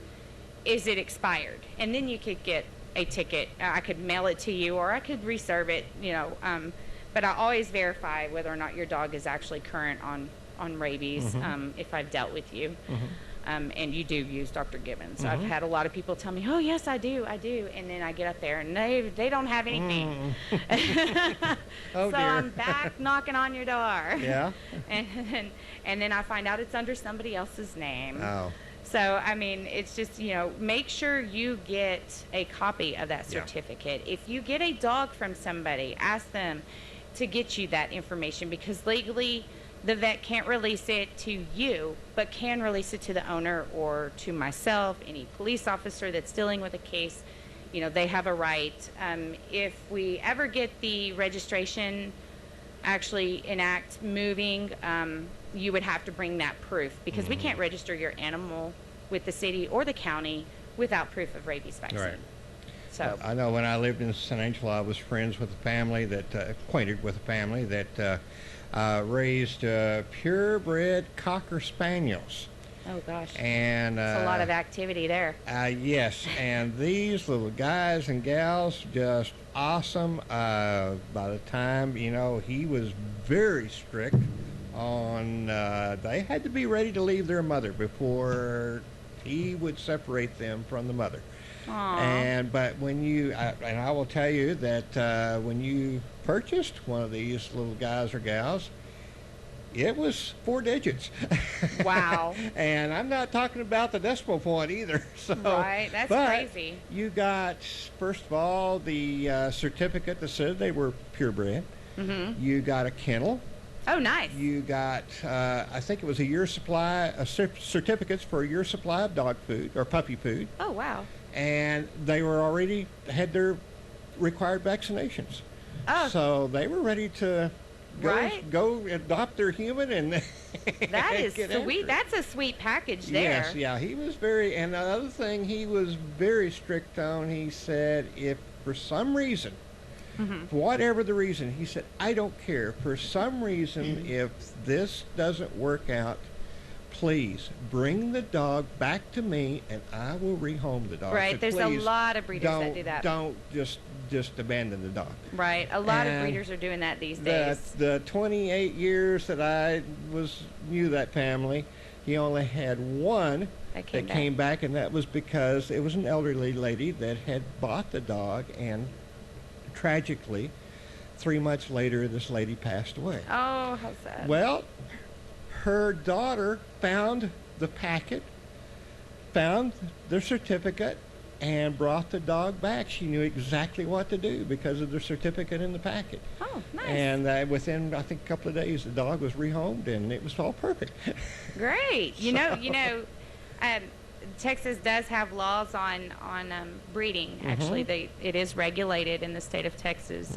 is it expired? And then you could get a ticket. I could mail it to you, or I could reserve it, but I always verify whether or not your dog is actually current on rabies, if I've dealt with you. And you do use Dr. Gibbons. I've had a lot of people tell me, oh, yes, I do. And then I get up there, and they don't have anything. Oh, so dear. I'm back knocking on your door. Yeah. And then I find out it's under somebody else's name. Oh. So, I mean, it's just, make sure you get a copy of that Yeah. certificate. If you get a dog from somebody, ask them to get you that information, because legally the vet can't release it to you, but can release it to the owner or to myself, any police officer that's dealing with a case. They have a right. If we ever get the registration actually enact moving, you would have to bring that proof, because we can't register your animal with the city or the county without proof of rabies vaccine. Right. So I know when I lived in San Angelo, I was friends with a family acquainted with a family that raised purebred Cocker Spaniels. oh gosh, And it's a lot of activity there. yes, and these little guys and gals, just awesome. By the time, he was very strict on, they had to be ready to leave their mother before he would separate them from the mother. Aw. But when and I will tell you that when you purchased one of these little guys or gals, it was 4 digits. Wow. And I'm not talking about the decimal point either. So, Right, that's but crazy. You got, first of all, the certificate that said they were purebred. You got a kennel. Oh, nice. You got, I think it was a year's supply, certificates for a year's supply of dog food or puppy food. Oh, wow. And they were already had their required vaccinations. Oh. So they were ready to go adopt their human and That is get after sweet. it. That's a sweet package there. Yes, yeah, he was very, and another thing he was very strict on, he said, if for some reason, for whatever the reason, he said, I don't care. For some reason, if this doesn't work out, please bring the dog back to me and I will rehome the dog. I Right, said, there's a "Please lot of breeders that do that. Don't just abandon the dog. Right, a lot of And breeders are doing that these days. The 28 years that I knew that family, he only had one That that came back, and that was because it was an elderly lady that had bought the dog, and tragically, 3 months later, this lady passed away. Oh, how sad. Well, her daughter found the packet, found the certificate, and brought the dog back. She knew exactly what to do because of the certificate in the packet. Oh, nice. And within, I think, a couple of days, the dog was rehomed, and it was all perfect. Great. Texas does have laws on breeding. Actually, it is regulated in the state of Texas.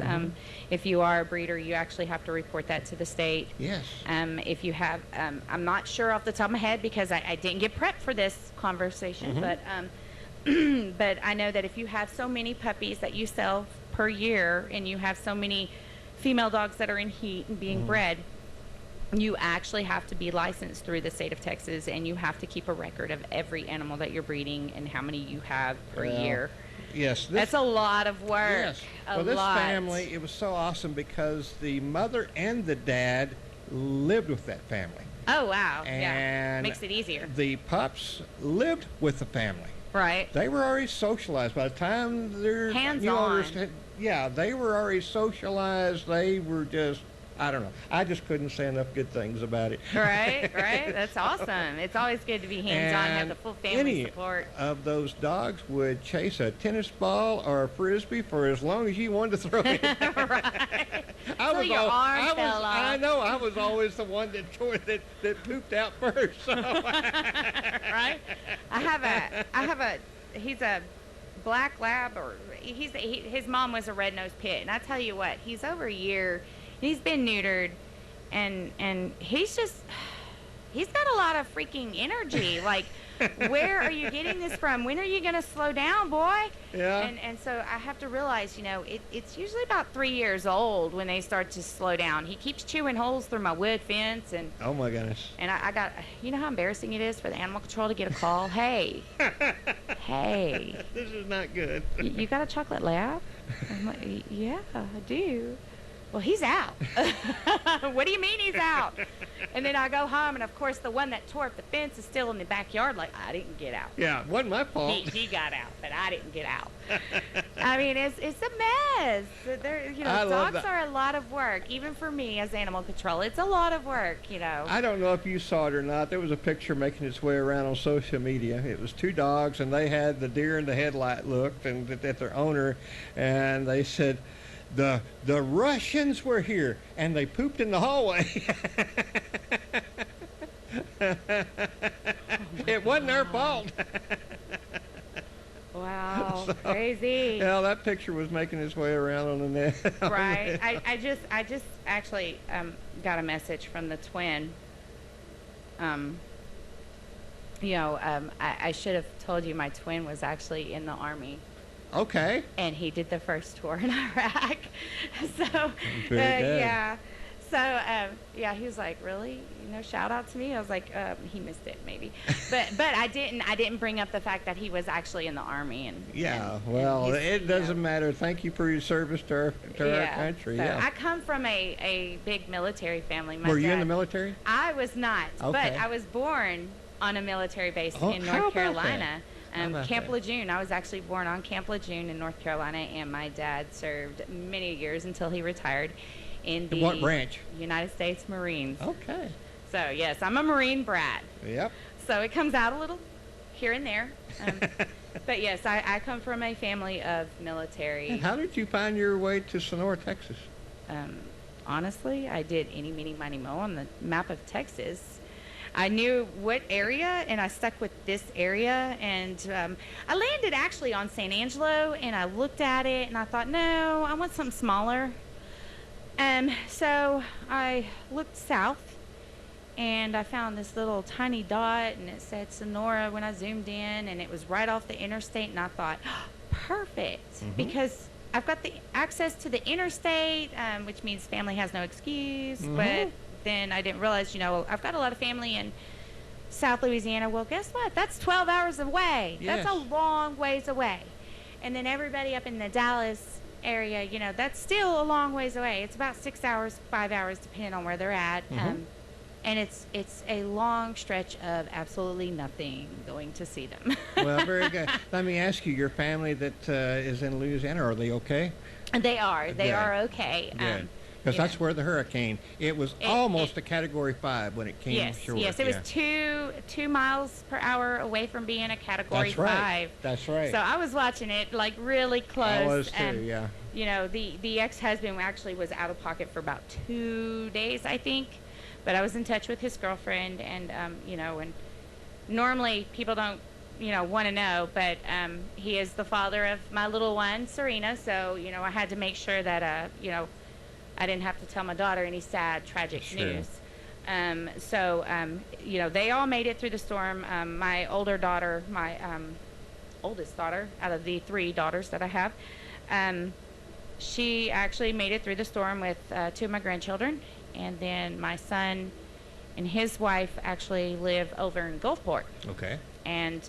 If you are a breeder, you actually have to report that to the state. Yes. If you have, I'm not sure off the top of my head because I didn't get prepped for this conversation, but but I know that if you have so many puppies that you sell per year, and you have so many female dogs that are in heat and being bred, you actually have to be licensed through the state of Texas, and you have to keep a record of every animal that you're breeding and how many you have per year. Yes. That's a lot of work. Yes. Well, this family, it was so awesome because the mother and the dad lived with that family. Oh, wow. Yeah. And Makes it easier. the pups lived with the family. Right. They were already socialized by the time they're Hands new owners on. yeah, they were already socialized. They were just I don't know. I just couldn't say enough good things about it. Right, right. That's awesome. It's always good to be hands-on, have And the full family any support. of those dogs would chase a tennis ball or a frisbee for as long as you wanted to throw it. Right. I Till was your arm fell off. I know. I was always the one that pooped out first. So. Right. He's a black lab, or his mom was a red-nosed pit, and I tell you what, he's over a year, he's been neutered, and he's got a lot of freaking energy. Like, where are you getting this from? When are you going to slow down, boy? Yeah. And so I have to realize, it's usually about 3 years old when they start to slow down. He keeps chewing holes through my wood fence, and Oh my goodness. and I got, you know how embarrassing it is for the animal control to get a call? Hey, hey, This is not good. you got a chocolate lab? I'm like, yeah, I do. Well, he's out. What do you mean he's out? And then I go home, and of course, the one that tore up the fence is still in the backyard. Like, I didn't get out. Yeah, it wasn't my fault. He got out, but I didn't get out. I mean, it's a mess. I love Dogs that. are a lot of work, even for me as animal control. It's a lot of work, I don't know if you saw it or not. There was a picture making its way around on social media. It was two dogs, and they had the deer in the headlight looked and at their owner, and they said, the Russians were here, and they pooped in the hallway. It wasn't their fault. Wow, So, crazy. Yeah, that picture was making its way around on the net. Right. I just actually got a message from the twin. I should have told you my twin was actually in the Army, Okay. and he did the first tour in Iraq. So, Very good. yeah. So, he was like, really? Shout out to me. I was like, he missed it maybe. But I didn't bring up the fact that he was actually in the Army. And Yeah, and well, he's, it doesn't matter. Thank you for your service to our country. So Yeah. I come from a big military family. My Were you in dad- the military? I was not, but Okay. I was born on a military base Oh, in how North about Carolina. How about Camp that? Lejeune. I was actually born on Camp Lejeune in North Carolina, and my dad served many years until he retired in the What branch? United States Marines. Okay. So, yes, I'm a Marine brat. Yep. So it comes out a little here and there. But, yes, I come from a family of military. And how did you find your way to Sonora, Texas? Honestly, I did any, meeny, miny, mo on the map of Texas. I knew what area, and I stuck with this area. And I landed actually on San Angelo, and I looked at it, and I thought, no, I want something smaller. So I looked south, and I found this little tiny dot, and it said Sonora when I zoomed in, and it was right off the interstate, and I thought, perfect, because I've got the access to the interstate, which means family has no excuse, but then I didn't realize, I've got a lot of family in South Louisiana. Well, guess what? That's 12 hours away. Yes. That's a long ways away. And then everybody up in the Dallas area, that's still a long ways away. It's about 6 hours, 5 hours, depending on where they're at. And it's a long stretch of absolutely nothing going to see them. Well, very good. Let me ask you, your family that is in Louisiana, are they okay? They are. They Good. are okay. Good. Because that's where the hurricane, it was almost a Category 5 when it came Yes, ashore. yes. It was 2 miles per hour away from being a Category 5. That's right. So I was watching it like really close. I was too, and, yeah. The ex-husband actually was out of pocket for about 2 days, I think. But I was in touch with his girlfriend, and and normally people don't want to know, but he is the father of my little one, Serena. So I had to make sure that I didn't have to tell my daughter any sad, tragic news. They all made it through the storm. My older daughter, my oldest daughter out of the 3 daughters that I have, she actually made it through the storm with 2 of my grandchildren. And then my son and his wife actually live over in Gulfport. Okay. And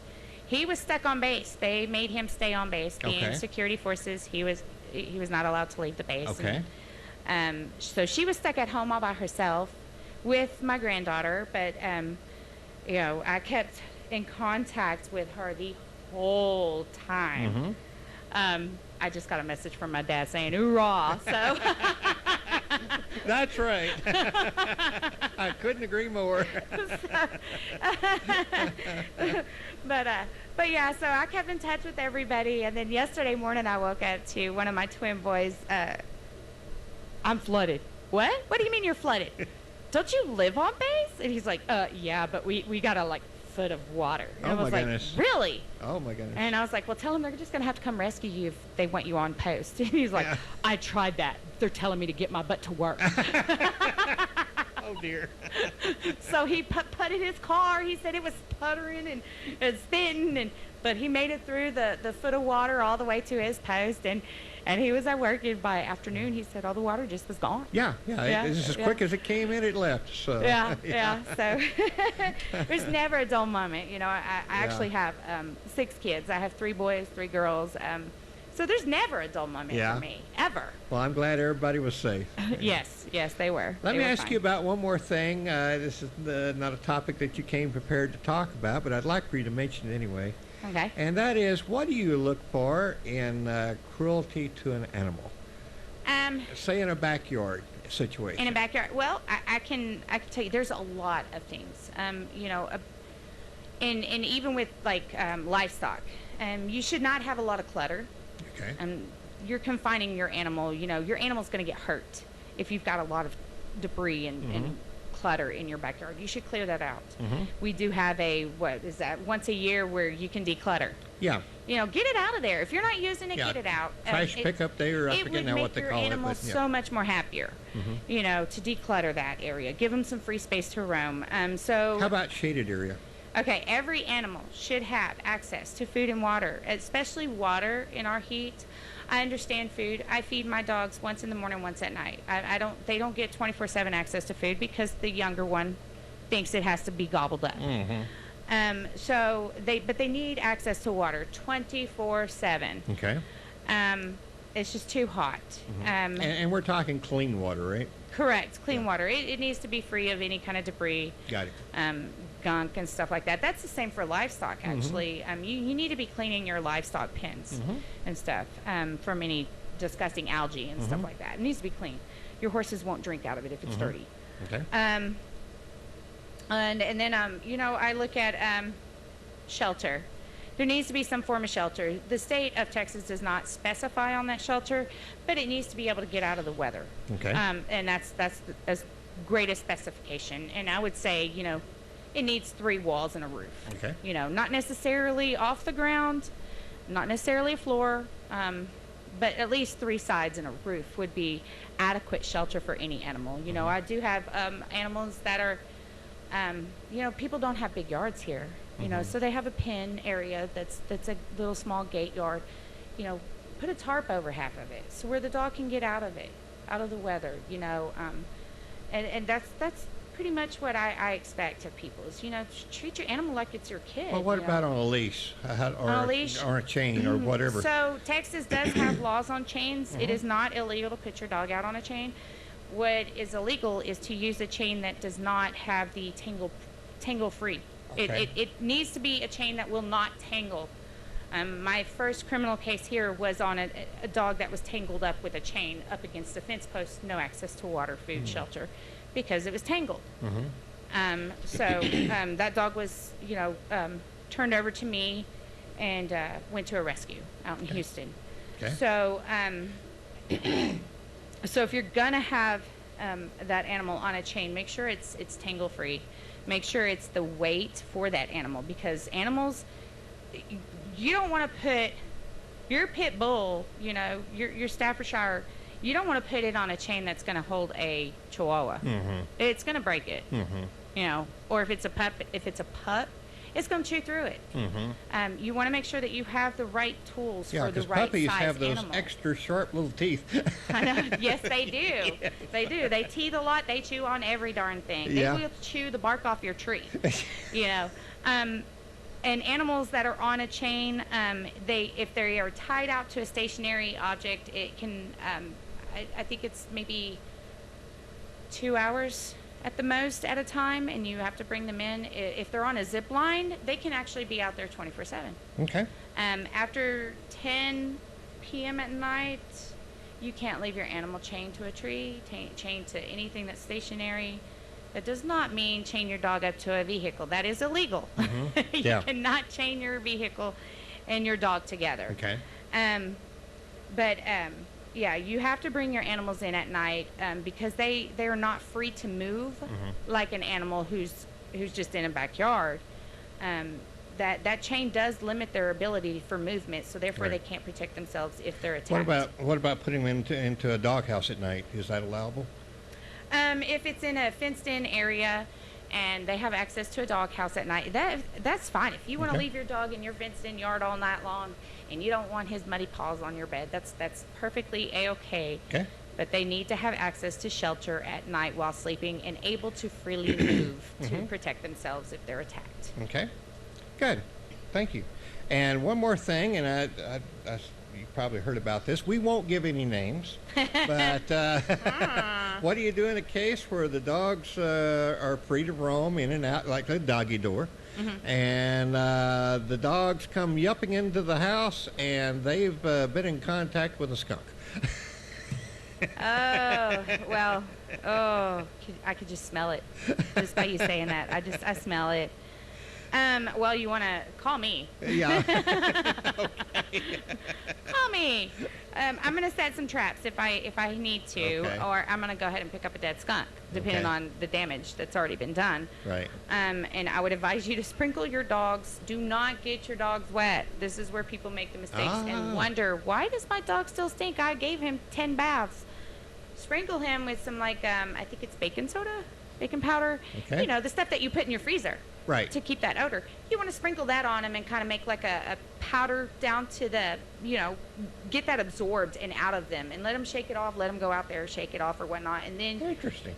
he was stuck on base. They made him stay on base. Being Okay. security forces, he was not allowed to leave the base. Okay. And, so she was stuck at home all by herself with my granddaughter. But I kept in contact with her the whole time. I just got a message from my dad saying "hoorah!" So That's right. I couldn't agree more. But yeah, so I kept in touch with everybody, and then yesterday morning I woke up to one of my twin boys. I'm flooded. What? What do you mean you're flooded? Don't you live on base? And he's like, yeah, but we got a foot of water. And Oh, I was my like, goodness. really? Oh my goodness. And I was like, well, tell them they're just going to have to come rescue you if they want you on post. And he's like, Yeah. I tried that. They're telling me to get my butt to work. Oh dear. So he putted his car. He said it was sputtering and spinning, but he made it through the foot of water all the way to his post. And he was at work, and by afternoon, he said all the water just was gone. Yeah. Yeah, It's just as quick as it came in, it left. So. Yeah. So there's never a dull moment. You know, I actually have 6 kids. I have 3 boys, 3 girls. So there's never a dull moment Yeah. for me, ever. Well, I'm glad everybody was safe. Yes, they were. Let They me were ask fine. you about one more thing. This is not a topic that you came prepared to talk about, but I'd like for you to mention it anyway. Okay. And that is, what do you look for in cruelty to an animal? Say in a backyard situation. In a backyard. Well, I can tell you, there's a lot of things. You know, and even with livestock, you should not have a lot of clutter. Okay. You're confining your animal. You know, your animal's going to get hurt if you've got a lot of debris and clutter in your backyard. You should clear that out. We do have once a year where you can declutter. Yeah. You know, get it out of there. If you're not using it, Yeah. get it out. Trash pickup day, or I It forget would now make what they your call it. animal But, yeah. so much more happier, you know, to declutter that area. Give them some free space to roam. How about shaded area? Okay, every animal should have access to food and water, especially water in our heat. I understand food. I feed my dogs once in the morning, once at night. They don't get 24/7 access to food because the younger one thinks it has to be gobbled up. But they need access to water 24/7. Okay. It's just too hot. And we're talking clean water, right? Correct, clean water. It needs to be free of any kind of debris. Got it. Gunk and stuff like that. That's the same for livestock, actually. You need to be cleaning your livestock pens and stuff from any disgusting algae and stuff like that. It needs to be clean. Your horses won't drink out of it if it's dirty. Okay. And then you know, I look at shelter. There needs to be some form of shelter. The state of Texas does not specify on that shelter, but it needs to be able to get out of the weather. Okay. And that's the greatest specification. And I would say, you know, it needs 3 walls and a roof. Okay. You know, not necessarily off the ground, not necessarily a floor, but at least 3 sides and a roof would be adequate shelter for any animal. You know, I do have animals that are, you know, people don't have big yards here. You know, so they have a pen area that's a little small gate yard. You know, put a tarp over half of it so where the dog can get out of it, out of the weather. You know, and that's pretty much what I expect of people is, you know, treat your animal like it's your kid. Well, what you know. about on a leash? Or On a leash? Or a chain or whatever? So Texas does have laws on chains. It is not illegal to put your dog out on a chain. What is illegal is to use a chain that does not have the tangle free. Okay. It needs to be a chain that will not tangle. My first criminal case here was on a dog that was tangled up with a chain up against a fence post, no access to water, food, shelter, because it was tangled. That dog was, you know, turned over to me and went to a rescue out in Houston. Okay. So, so if you're gonna have that animal on a chain, make sure it's tangle free. Make sure it's the weight for that animal, because animals, you don't want to put your pit bull, you know, your Staffordshire, you don't want to put it on a chain that's going to hold a Chihuahua. It's going to break it. You know, or if it's a pup, it's going to chew through it. You want to make sure that you have the right tools Yeah, for the because right puppies size have those animal. extra sharp little teeth. I know. Yes, they do. They do. They teeth a lot. They chew on every darn thing. Yeah. They will chew the bark off your tree. You know. And animals that are on a chain, if they are tied out to a stationary object, it can. I think it's maybe 2 hours at the most at a time, and you have to bring them in. If they're on a zip line, they can actually be out there 24/7. Okay. After 10 p.m. at night, You can't leave your animal chained to a tree, chained to anything that's stationary. That does not mean chain your dog up to a vehicle. That is illegal. You Yeah. cannot chain your vehicle and your dog together. Okay. But yeah, you have to bring your animals in at night because they are not free to move like an animal who's just in a backyard. That chain does limit their ability for movement, so therefore Right. they can't protect themselves if they're attacked. What about putting them into a doghouse at night? Is that allowable? If it's in a fenced-in area and they have access to a doghouse at night, that's fine. If you want to Okay. leave your dog in your fenced-in yard all night long and you don't want his muddy paws on your bed, that's perfectly a-okay. Okay. But they need to have access to shelter at night while sleeping and able to freely move to protect themselves if they're attacked. Okay. Good. Thank you. And one more thing, and you probably heard about this. We won't give any names, but what do you do in a case where the dogs are free to roam in and out, like a doggy door, and the dogs come yupping into the house and they've been in contact with a skunk? Oh, well, I could just smell it just by you saying that. I smell it. Well, you want to call me. Yeah. Call me. I'm going to set some traps if I need to, Okay. or I'm going to go ahead and pick up a dead skunk, depending Okay. on the damage that's already been done. Right. And I would advise you to sprinkle your dogs. Do not get your dogs wet. This is where people make the mistakes and wonder, why does my dog still stink? I gave him 10 baths. Sprinkle him with some, like, I think it's baking soda, baking powder. Okay. You know, the stuff that you put in your freezer. Right. To keep that odor. You want to sprinkle that on them and kind of make like a powder down to the, get that absorbed and out of them, and let them shake it off, let them go out there, shake it off or whatnot, and then Interesting.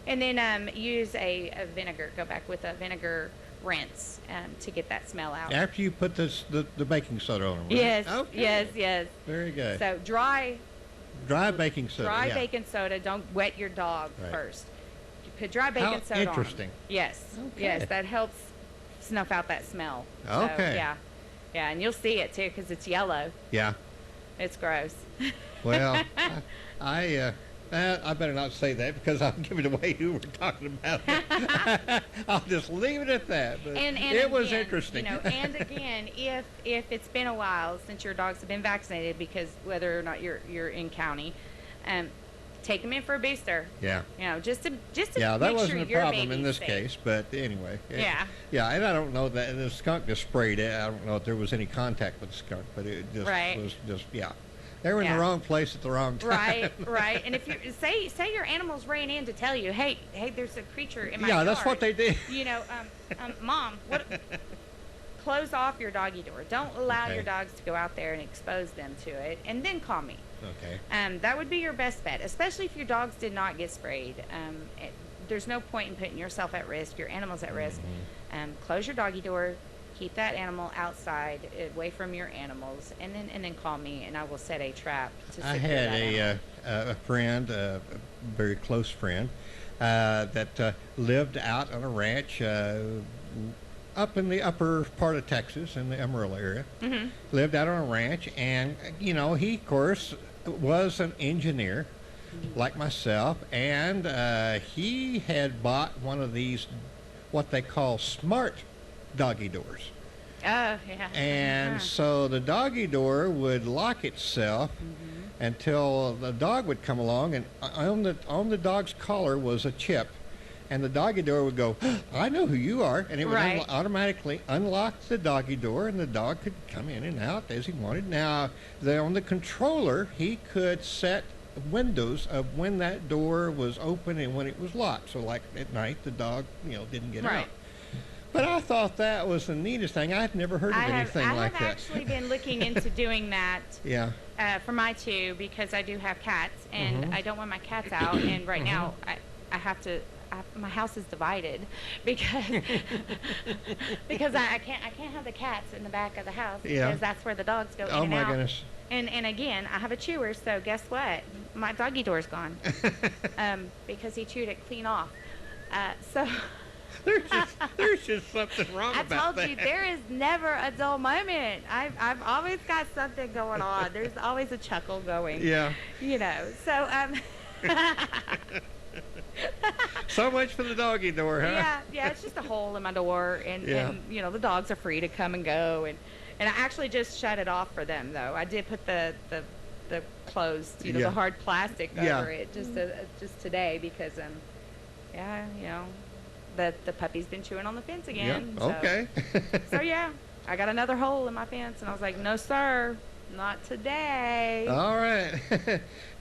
use a vinegar, go back with a vinegar rinse to get that smell out. After you put the baking soda on them. Right? Yes, Okay. yes. Very good. So dry baking soda. yeah. baking soda, don't wet your dog Right. first. You put dry baking How soda on 'em. interesting. Yes, Okay. yes, that helps snuff out that smell. Okay. So, yeah, and you'll see it too because it's yellow. Yeah. It's gross. Well, I better not say that because I'll give it away who we're talking about. I'll just leave it at that. But and it was again, interesting. And again, if it's been a while since your dogs have been vaccinated, because whether or not you're in county, take them in for a booster. Yeah. Just to Yeah, that make wasn't sure a your problem in baby's this safe. case, but anyway. Yeah. Yeah, and I don't know that the skunk just sprayed it. I don't know if there was any contact with the skunk, but it just Right. was just They were in Yeah. the wrong place at the wrong time. Right. And if you say your animals ran in to tell you, hey, there's a creature in my Yeah, yard. that's what they did. Mom, close off your doggy door. Don't allow Okay. your dogs to go out there and expose them to it, and then call me. Okay. That would be your best bet, especially if your dogs did not get sprayed. There's no point in putting yourself at risk, your animals at risk. Close your doggy door. Keep that animal outside, away from your animals, and then call me, and I will set a trap to I secure had that animal. a friend, a very close friend, that lived out on a ranch up in the upper part of Texas in the Amarillo area. Lived out on a ranch, and he of course was an engineer like myself, and he had bought one of these what they call smart doggy doors. Oh, yeah. And so the doggy door would lock itself until the dog would come along, and on the dog's collar was a chip, and the doggy door would go, I know who you are, and it would Right. automatically unlock the doggy door, and the dog could come in and out as he wanted. Now, on the controller, he could set windows of when that door was open and when it was locked. So like at night, the dog, didn't get Right. out. But I thought that was the neatest thing. I'd never heard of anything like I that. have actually been looking into doing that Yeah. for my two, because I do have cats, and I don't want my cats out. And right now, I have to. My house is divided because I can't have the cats in the back of the house, Yeah. because that's where the dogs go in Oh and my out. goodness. And again, I have a chewer, so guess what? My doggy door's gone because he chewed it clean off. So There's just There's just something wrong I about told you that. there is never a dull moment. I've always got something going on. There's always a chuckle going. Yeah. You know. So So much for the doggy door, huh? yeah, it's just a hole in my door, Yeah. and you know the dogs are free to come and go, and I actually just shut it off for them though. I did put the closed, you know, Yeah. the hard plastic Yeah. over it just today because yeah, you know, the puppy's been chewing on the fence again. Yeah. Okay. So yeah, I got another hole in my fence, and I was like, no sir, not today. All right.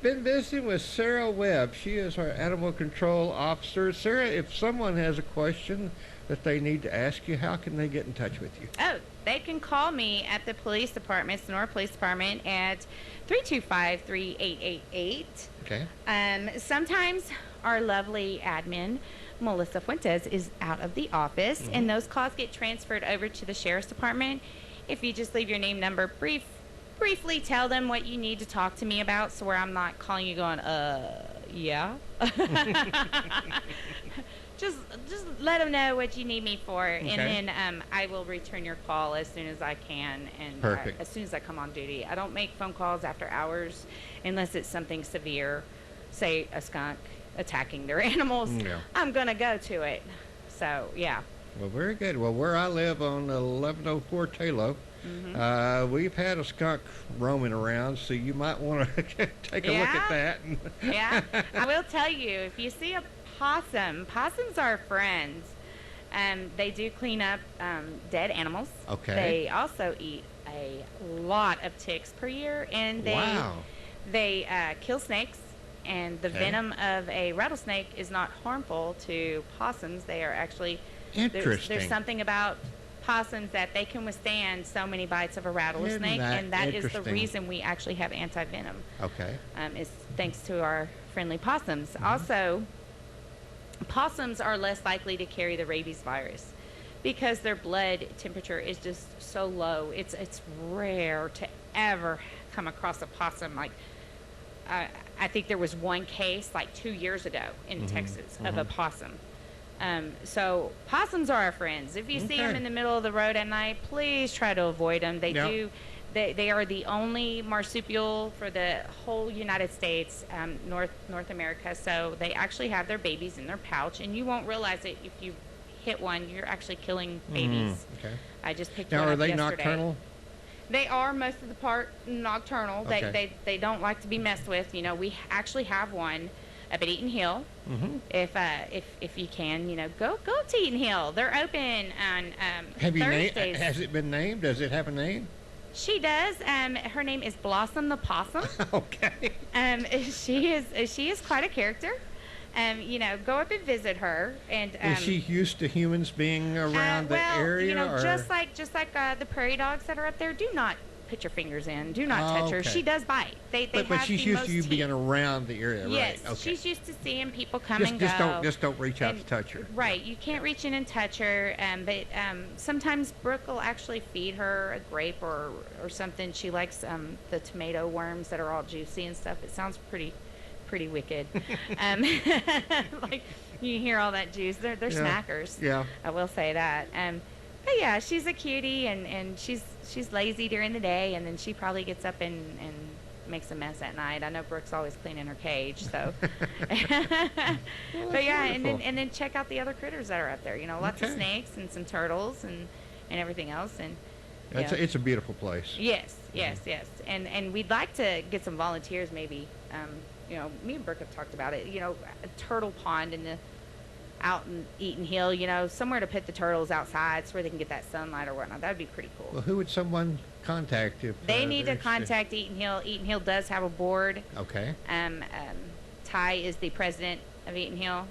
Been visiting with Sarah Webb. She is our animal control officer. Sarah, if someone has a question that they need to ask you, how can they get in touch with you? Oh, they can call me at the police department, Sonora Police Department, at 325-3888. Okay. Sometimes our lovely admin, Melissa Fuentes, is out of the office, and those calls get transferred over to the sheriff's department. If you just leave your name, number, briefly tell them what you need to talk to me about, so where I'm not calling you going, yeah. just let them know what you need me for, Okay. and then I will return your call as soon as I can, and Perfect. as soon as I come on duty. I don't make phone calls after hours unless it's something severe, say a skunk attacking their animals. Yeah. I'm gonna go to it. So yeah. Well, very good. Well, where I live on 1104 Talo, we've had a skunk roaming around, so you might want to take a look Yeah? at that. Yeah, I will tell you, if you see a possum, possums are friends. They do clean up dead animals. Okay. They also eat a lot of ticks per year, and Wow. they kill snakes. And the Okay. venom of a rattlesnake is not harmful to possums. They are actually Interesting. There's something about possums that they can withstand so many bites of a rattlesnake, that and that is the interesting? reason we actually have anti-venom. Okay. Is thanks to our friendly possums. Also, possums are less likely to carry the rabies virus because their blood temperature is just so low. It's rare to ever come across a possum. Like I think there was one case like 2 years ago in Texas of a possum. So possums are our friends. If you see them Okay. in the middle of the road at night, please try to avoid them. They Yeah. do. They are the only marsupial for the whole United States, North America. So they actually have their babies in their pouch, and you won't realize it if you hit one. You're actually killing babies. Okay. I just picked Now, one are up they yesterday. nocturnal? They are most of the part nocturnal. Okay. They don't like to be messed with. You know, we actually have one up at Eaton Hill. If you can, you know, go to Eaton Hill. They're open on Have you named? Thursdays. Has it been named? Does it have a name? She does. Her name is Blossom the Possum. Okay. She is quite a character. You know, go up and visit her. And Is she used to humans being around the well, area? you know, or? just like the prairie dogs that are up there, do not put your fingers in. Do not touch her. Okay. She does bite. They But have she's the used most to you teeth. being around the area, Yes, right? Okay. she's used to seeing people come just, and just go. don't reach out And- to touch her. Right, you can't reach in and touch her, but sometimes Brooke will actually feed her a grape or something. She likes the tomato worms that are all juicy and stuff. It sounds pretty wicked. Like you hear all that juice. They're snackers. Yeah. I will say that. But yeah, she's a cutie, and she's lazy during the day, and then she probably gets up and makes a mess at night. I know Brooke's always cleaning her cage, so. But yeah, and wonderful. then check out the other critters that are up there. You know, lots of Okay. snakes and some turtles and everything else, and. It's, you know. it's a beautiful place. Yes, and we'd like to get some volunteers, maybe. You know, me and Brooke have talked about it. You know, a turtle pond out in Eaton Hill. You know, somewhere to put the turtles outside so where they can get that sunlight or whatnot. That would be pretty cool. Well, who would someone contact if They need to they're interested? contact Eaton Hill. Eaton Hill does have a board. Okay. Ty is the president of Eaton Hill.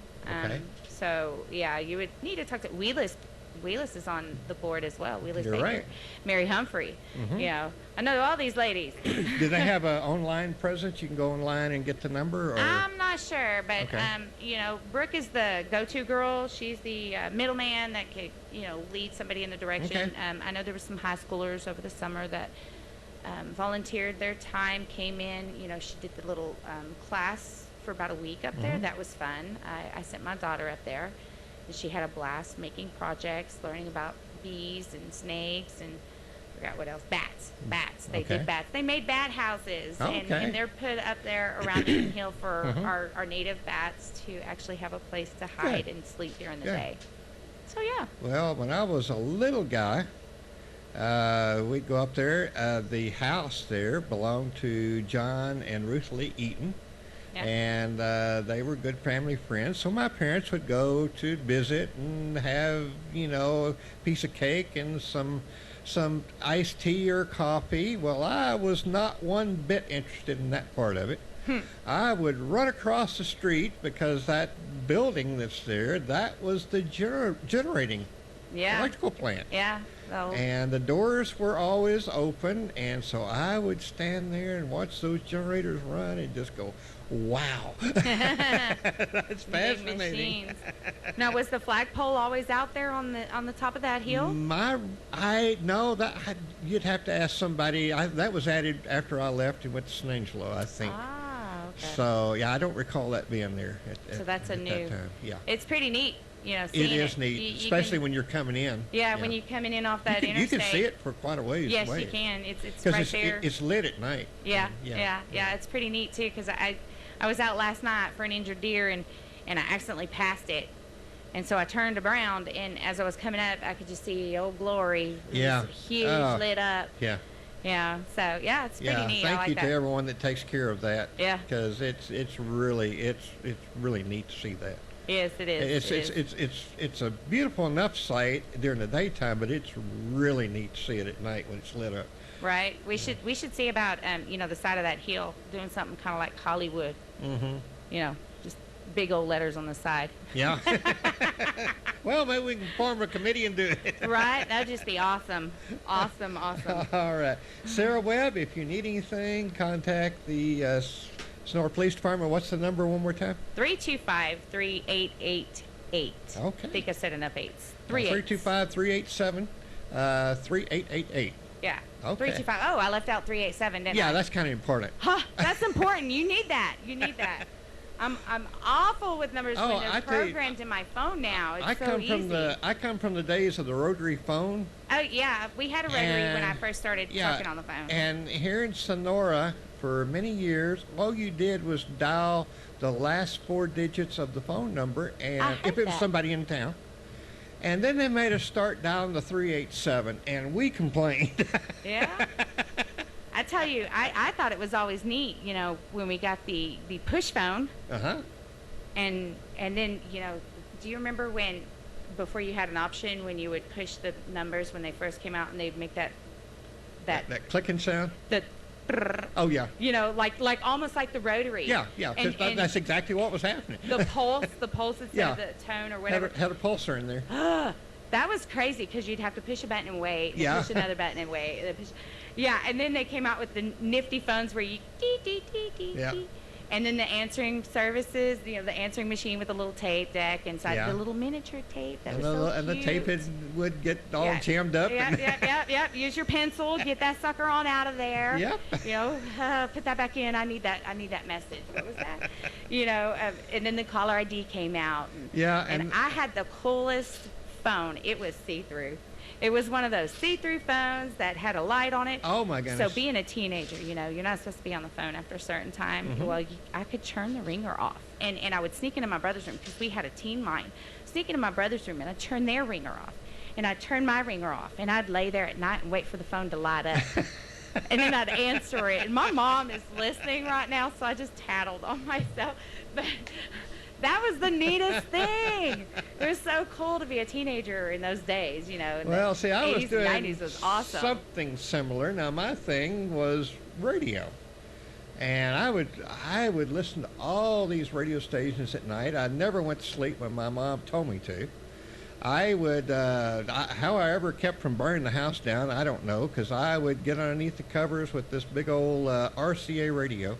Okay. So yeah, you would need to talk to Wheelis. Wheelis is on the board as well. Wheelis You're Baker, right. Mary Humphrey. Mhm. You know, I know all these ladies. Do they have an online presence? You can go online and get the number? Or? I'm not sure, but Okay. you know, Brooke is the go-to girl. She's the middleman that could, you know, lead somebody in the direction. Okay. I know there were some high schoolers over the summer that volunteered their time, came in. You know, she did the little class for about a week up there. Mhm. That was fun. I sent my daughter up there, she had a blast making projects, learning about bees and snakes and forgot what else. Bats. They Okay. did bats. They made bat houses, Oh, okay. and they're put up there around Eden Hill for Mhm. our native bats to actually have a place to hide and sleep during the Good. day. So yeah. Well, when I was a little guy, we'd go up there. The house there belonged to John and Ruth Lee Eaton, Yeah. and they were good family friends. So my parents would go to visit and have, a piece of cake and some iced tea or coffee. Well, I was not one bit interested in that part of it. I would run across the street because that building that's there, that was the generating Yeah. electrical plant. Yeah. So And the doors were always open, and so I would stand there and watch those generators run and just go, wow. That's big fascinating. machines. Now, was the flagpole always out there on the top of that hill? You'd have to ask somebody. That was added after I left and went to Snangelo, I think. Ah, okay. So yeah, I don't recall that being there. So that's a at new. that time. Yeah, It's pretty neat, it seeing is neat, You especially can- when you're coming in. Yeah, when you're coming in off that you interstate. can see it for quite a ways Yes, away. you can. It's 'Cause right there. it's lit at night. Yeah, Yeah. yeah. It's pretty neat too, because I was out last night for an injured deer, and I accidentally passed it, and so I turned around, and as I was coming up, I could just see Old Glory. It was Yeah. huge, Oh. lit up. Yeah. Yeah. So yeah, it's pretty Yeah, neat. I thank like you that. to everyone that takes care of that. Yeah. Because it's really neat to see that. Yes, it is. It's a beautiful enough sight during the daytime, but it's really neat to see it at night when it's lit up. Right. We should see about the side of that hill, doing something kind of like Hollywood. Mm-hmm. Just big old letters on the side. Yeah. Well, maybe we can form a committee and do it. Right. That'd just be awesome. Awesome. All right, Sarah Webb. If you need anything, contact the Sonora Police Department. What's the number one more time? 325-3888. Okay. I think I said enough eights. 325-387-3888. Yeah. Okay. 325. Oh, I left out 387, didn't I? Yeah, that's kind of important. Huh, that's important. You need that. I'm awful with numbers Oh, when I they're tell you, programmed in my phone now. It's I so come easy. from the days of the rotary phone. Oh yeah, we had a rotary when I And- first started talking on the phone. And here in Sonora, for many years, all you did was dial the last four digits of the phone number, and I if heard it was that. somebody in town. And then they made us start dialing the 387, and we complained. Yeah. I tell you, I thought it was always neat, when we got the push phone, Uh-huh. and then, do you remember before you had an option, when you would push the numbers when they first came out, and they'd make that That clicking sound? the, Oh, yeah. like almost like the rotary. Yeah, 'cause And that's exactly what was happening. the pulse instead Yeah. of the tone or Had whatever. a pulsar in there. That was crazy, because you'd have to push a button and wait, and Yeah. push another button and wait. And then yeah, and then they came out with the nifty phones where you dee, dee, dee, dee, Yeah. dee. And then the answering services, the answering machine with a little tape deck inside, Yeah. the little miniature tape. That And was so the cute. tape would get all Yeah. jammed up. Yeah, and- yeah. Use your pencil, get that sucker on out of there. Yep. Put that back in. I need that message. What was that? And then the caller ID came out. Yeah, And I had the coolest phone. It was see-through. It was one of those see-through phones that had a light on it. Oh, my goodness. So being a teenager, you're not supposed to be on the phone after a certain time. Mm-hmm. Well, I could turn the ringer off. And I would sneak into my brother's room, because we had a teen line. Sneak into my brother's room, and I'd turn their ringer off. And I'd turn my ringer off. And I'd lay there at night and wait for the phone to light up. And then I'd answer it. And my mom is listening right now, so I just tattled on myself. But that was the neatest thing. It was so cool to be a teenager in those days, in Well, the see, I was 80s doing and 90s was awesome. something similar. Now, my thing was radio. And I would listen to all these radio stations at night. I never went to sleep when my mom told me to. I would, how I ever kept from burning the house down, I don't know, because I would get underneath the covers with this big old RCA radio.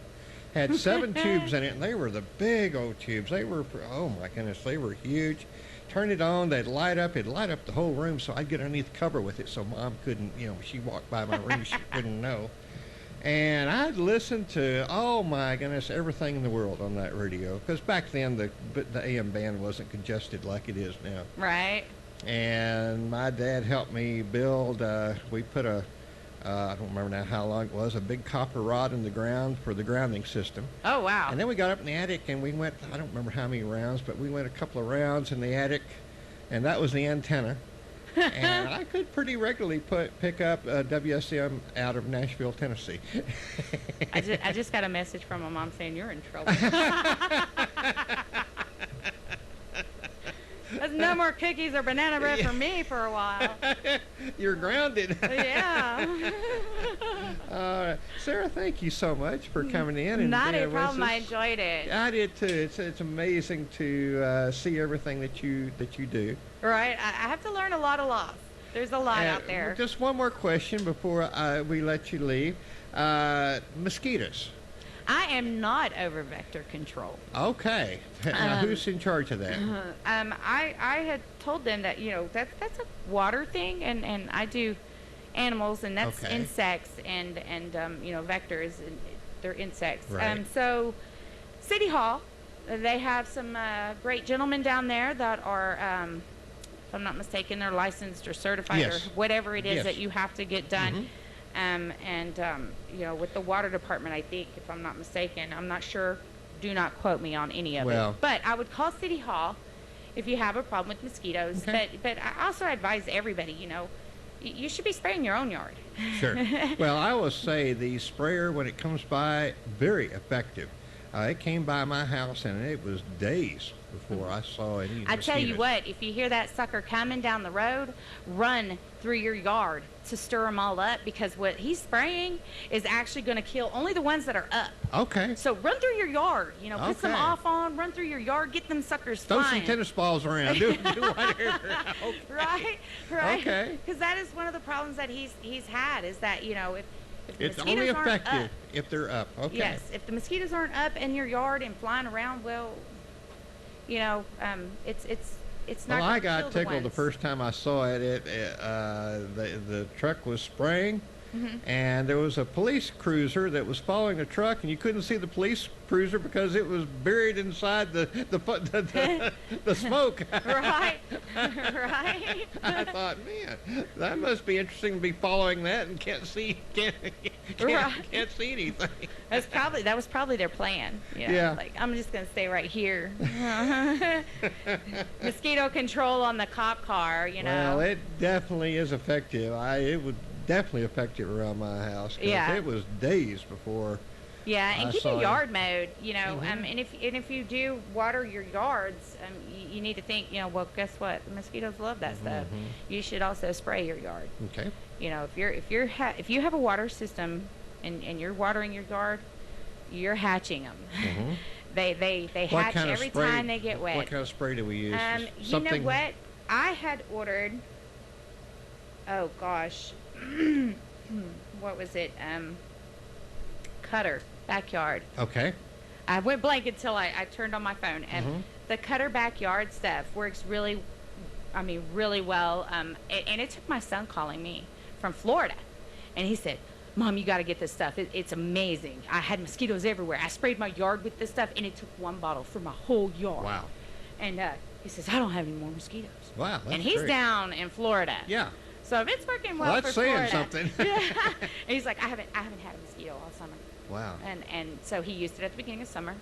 Had 7 tubes in it, and they were the big old tubes. They were, oh my goodness, they were huge. Turn it on, it'd light up the whole room, so I'd get underneath the cover with it so Mom couldn't, she walked by my room, she wouldn't know. And I'd listen to, oh my goodness, everything in the world on that radio. Because back then the AM band wasn't congested like it is now. Right. And my dad helped me build, we put I don't remember now how long it was, a big copper rod in the ground for the grounding system. Oh, wow. And then we got up in the attic and we went, I don't remember how many rounds, but we went a couple of rounds in the attic, and that was the antenna. And I could pretty regularly pick up WSM out of Nashville, Tennessee. I just got a message from my mom saying you're in trouble. There's no more cookies or banana bread for me for a while. You're grounded. Yeah. Sarah, thank you so much for coming in. And Not a with problem. us. I enjoyed it. I did too. It's amazing to see everything that you do. Right. I have to learn a lot of laws. There's a lot out there. Just one more question before we let you leave. Mosquitoes. I am not over vector control. Okay. Now, who's in charge of that? I had told them that, that's a water thing, and I do animals, and that's Okay. insects, and vectors, and they're insects. Right. So City Hall, they have some great gentlemen down there that are, if I'm not mistaken, they're licensed or certified Yes. or whatever it is Yes. that you have to get done. Mhm. With the water department, I think, if I'm not mistaken, I'm not sure. Do not quote me on any of Well. it. But I would call City Hall if you have a problem with mosquitoes. Okay. But I also advise everybody, you should be spraying your own yard. Sure. Well, I will say the sprayer, when it comes by, very effective. It came by my house, and it was days before I saw any I tell you mosquitoes. what, if you hear that sucker coming down the road, run through your yard to stir them all up, because what he's spraying is actually going to kill only the ones that are up. Okay. So run through your yard, put some Okay. off on, run through your yard, get them suckers Throw flying. some tennis balls around. Do whatever. Okay. Right. Okay. Because that is one of the problems that he's had, is that if the It's mosquitoes only aren't effective up, if they're up. Okay. yes, if the mosquitoes aren't up in your yard and flying around, well, it's not. Well, I gonna kill got tickled the ones. first time I saw it. The truck was spraying, and there was a police cruiser that was following the truck, and you couldn't see the police cruiser because it was buried inside the smoke. Right. Right. I thought, man, that must be interesting to be following that and can't see Right. can't see anything. That was probably their plan. Yeah. Like, I'm just gonna stay right here. Mosquito control on the cop car. Well, it definitely is effective. It would definitely affect it around my house. 'Cause Yeah. it was days before. Yeah, and I keep saw your it. yard mowed. And if you do water your yards, you need to think. Well, guess what? The mosquitoes love that stuff. You should also spray your yard. Okay. If you have a water system and you're watering your yard, you're hatching them. They What hatch kind of every spray? time they get wet. What kind of spray do we use? You know what? I had ordered. Oh gosh, what was it? Cutter backyard. Okay. I went blank until I turned on my phone, and the Cutter backyard stuff works really well. And it took my son calling me from Florida, and he said, "Mom, you got to get this stuff. It's amazing. I had mosquitoes everywhere. I sprayed my yard with this stuff, and it took one bottle for my whole yard." Wow. And he says, "I don't have any more mosquitoes." Wow. That's And he's great. down in Florida. Yeah. So if it's working well, That's for saying Florida, something. Yeah. And he's like, I haven't had a mosquito all summer. Wow. And so he used it at the beginning of summer,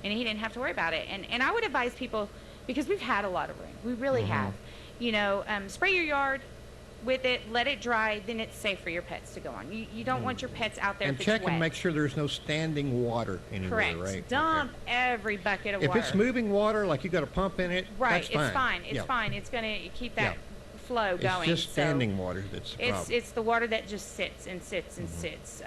and he didn't have to worry about it. And I would advise people, because we've had a lot of rain, we really have. Spray your yard with it, let it dry, then it's safe for your pets to go on. You don't want your pets out there And if check it's wet. and make sure there's no standing water anywhere, Correct. right? Dump every bucket of If water. it's moving water, like you got a pump in it, right, that's fine. it's fine. It's Yeah. fine. It's going to keep that Yeah. flow going. It's just So standing water that's the problem. it's the water that just sits and sits and sits.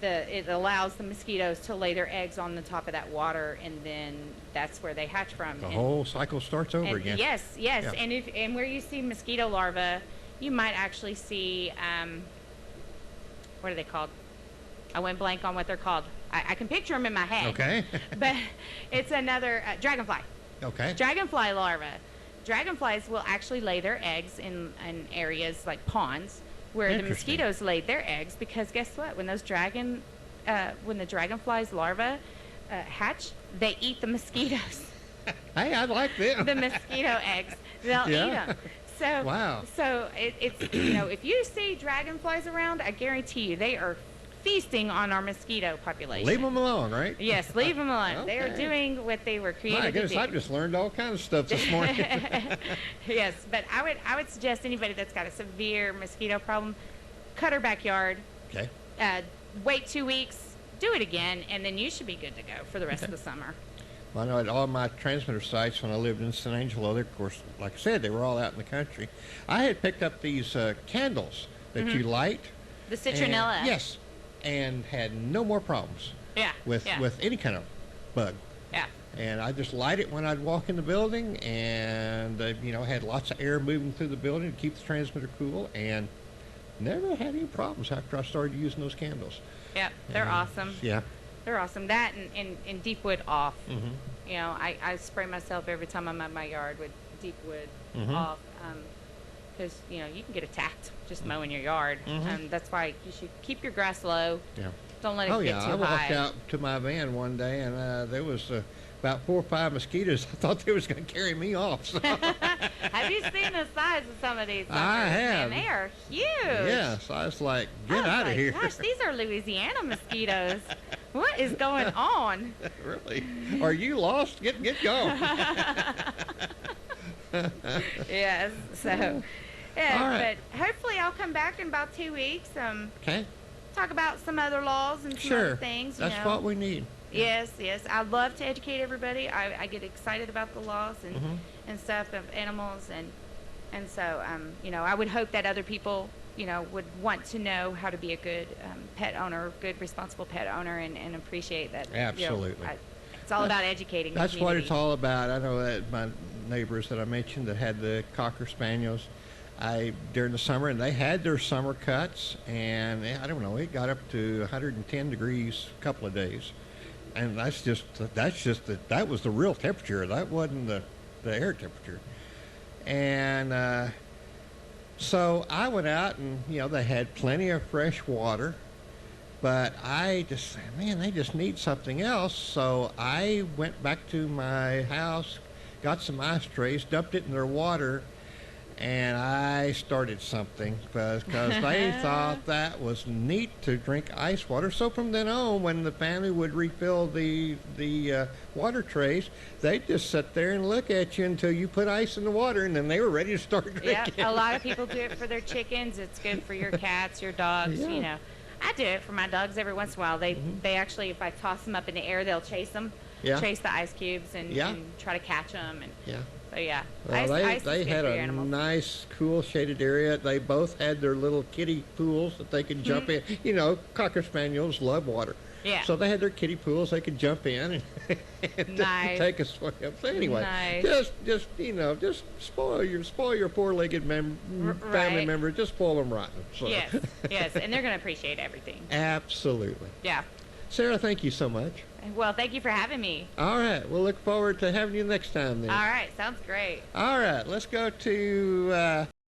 It allows the mosquitoes to lay their eggs on the top of that water, and then that's where they hatch from. The And- whole cycle starts over and again. Yes. Yeah. And where you see mosquito larvae, you might actually see what are they called? I went blank on what they're called. I can picture them in my head. Okay. But it's another dragonfly. Okay. Dragonfly larvae. Dragonflies will actually lay their eggs in areas like ponds where the Interesting. mosquitoes laid their eggs, because guess what? When when the dragonfly's larvae hatch, they eat the mosquitoes. Hey, I like them. The mosquito eggs. They'll eat Yeah. them. So, Wow. so it's if you see dragonflies around, I guarantee you they are feasting on our mosquito population. Leave them alone, right? Yes, leave them alone. They are Okay. doing what they were created My goodness, to do. I've just learned all kinds of stuff this morning. Yes, but I would suggest anybody that's got a severe mosquito problem, cut her backyard, Okay. wait 2 weeks, do it again, and then you should be good to go for the rest of the summer. Well, I know at all my transmitter sites when I lived in San Angelo, they, of course, like I said, they were all out in the country. I had picked up these candles that you light. The citronella. And, yes, and had no more problems Yeah. with yeah. with any kind of bug. Yeah. And I just light it when I'd walk in the building, and had lots of air moving through the building to keep the transmitter cool, and never had any problems after I started using those candles. Yeah. They're And, awesome. Yeah. They're awesome. That and deep wood off. Mm-hmm. I spray myself every time I'm at my yard with deep wood Mhm. off, because you can get attacked just mowing your yard. Mhm. That's why you should keep your grass low. Yeah. Don't let it Oh get yeah, too I walked high. out to my van one day, and there was about 4 or 5 mosquitoes. I thought they was going to carry me off. So. Have you seen the size of some of these suckers? I have. Man, they are huge. Yes, I was like, I get was out of like, here. Gosh, these are Louisiana mosquitoes. What is going on? Really? Are you lost? Get going. Yes. So, yeah, All right. but hopefully I'll come back in about 2 weeks. Okay. Talk about some other laws and some other Sure. things. That's what we need. Yes, yes. I love to educate everybody. I get excited about the laws Mhm. and stuff of animals, and so I would hope that other people would want to know how to be a good pet owner, good responsible pet owner, and appreciate that. Absolutely. It's all about educating. That's the what community. it's all about. I know that my neighbors that I mentioned that had the Cocker Spaniels, during the summer, and they had their summer cuts, and I don't know, it got up to 110 degrees a couple of days, and that was the real temperature. That wasn't the air temperature, and so I went out, and they had plenty of fresh water. But I just said, man, they just need something else. So I went back to my house, got some ice trays, dumped it in their water, and I started something because they thought that was neat to drink ice water. So from then on, when the family would refill the water trays, they'd just sit there and look at you until you put ice in the water, and then they were ready to start drinking. Yeah, a lot of people do it for their chickens. It's good for your cats, your dogs. Yeah. I do it for my dogs every once in a while. They actually, if I toss them up in the air, they'll chase them, Yeah. chase the ice cubes, and Yeah. try to catch them. And Yeah. so yeah, Well, ice they is good had for your a animals. nice, cool, shaded area. They both had their little kiddie pools that they could jump in. Cocker Spaniels love water. Yeah. So they had their kiddie pools they could jump in and Nice. take a swim. So anyway, Nice. just spoil your four-legged family right. member. Just spoil them rotten. So. Yes, yes, and they're going to appreciate everything. Absolutely. Yeah. Sarah, thank you so much. Well, thank you for having me. All right, we'll look forward to having you next time then. All right, sounds great. All right, let's go to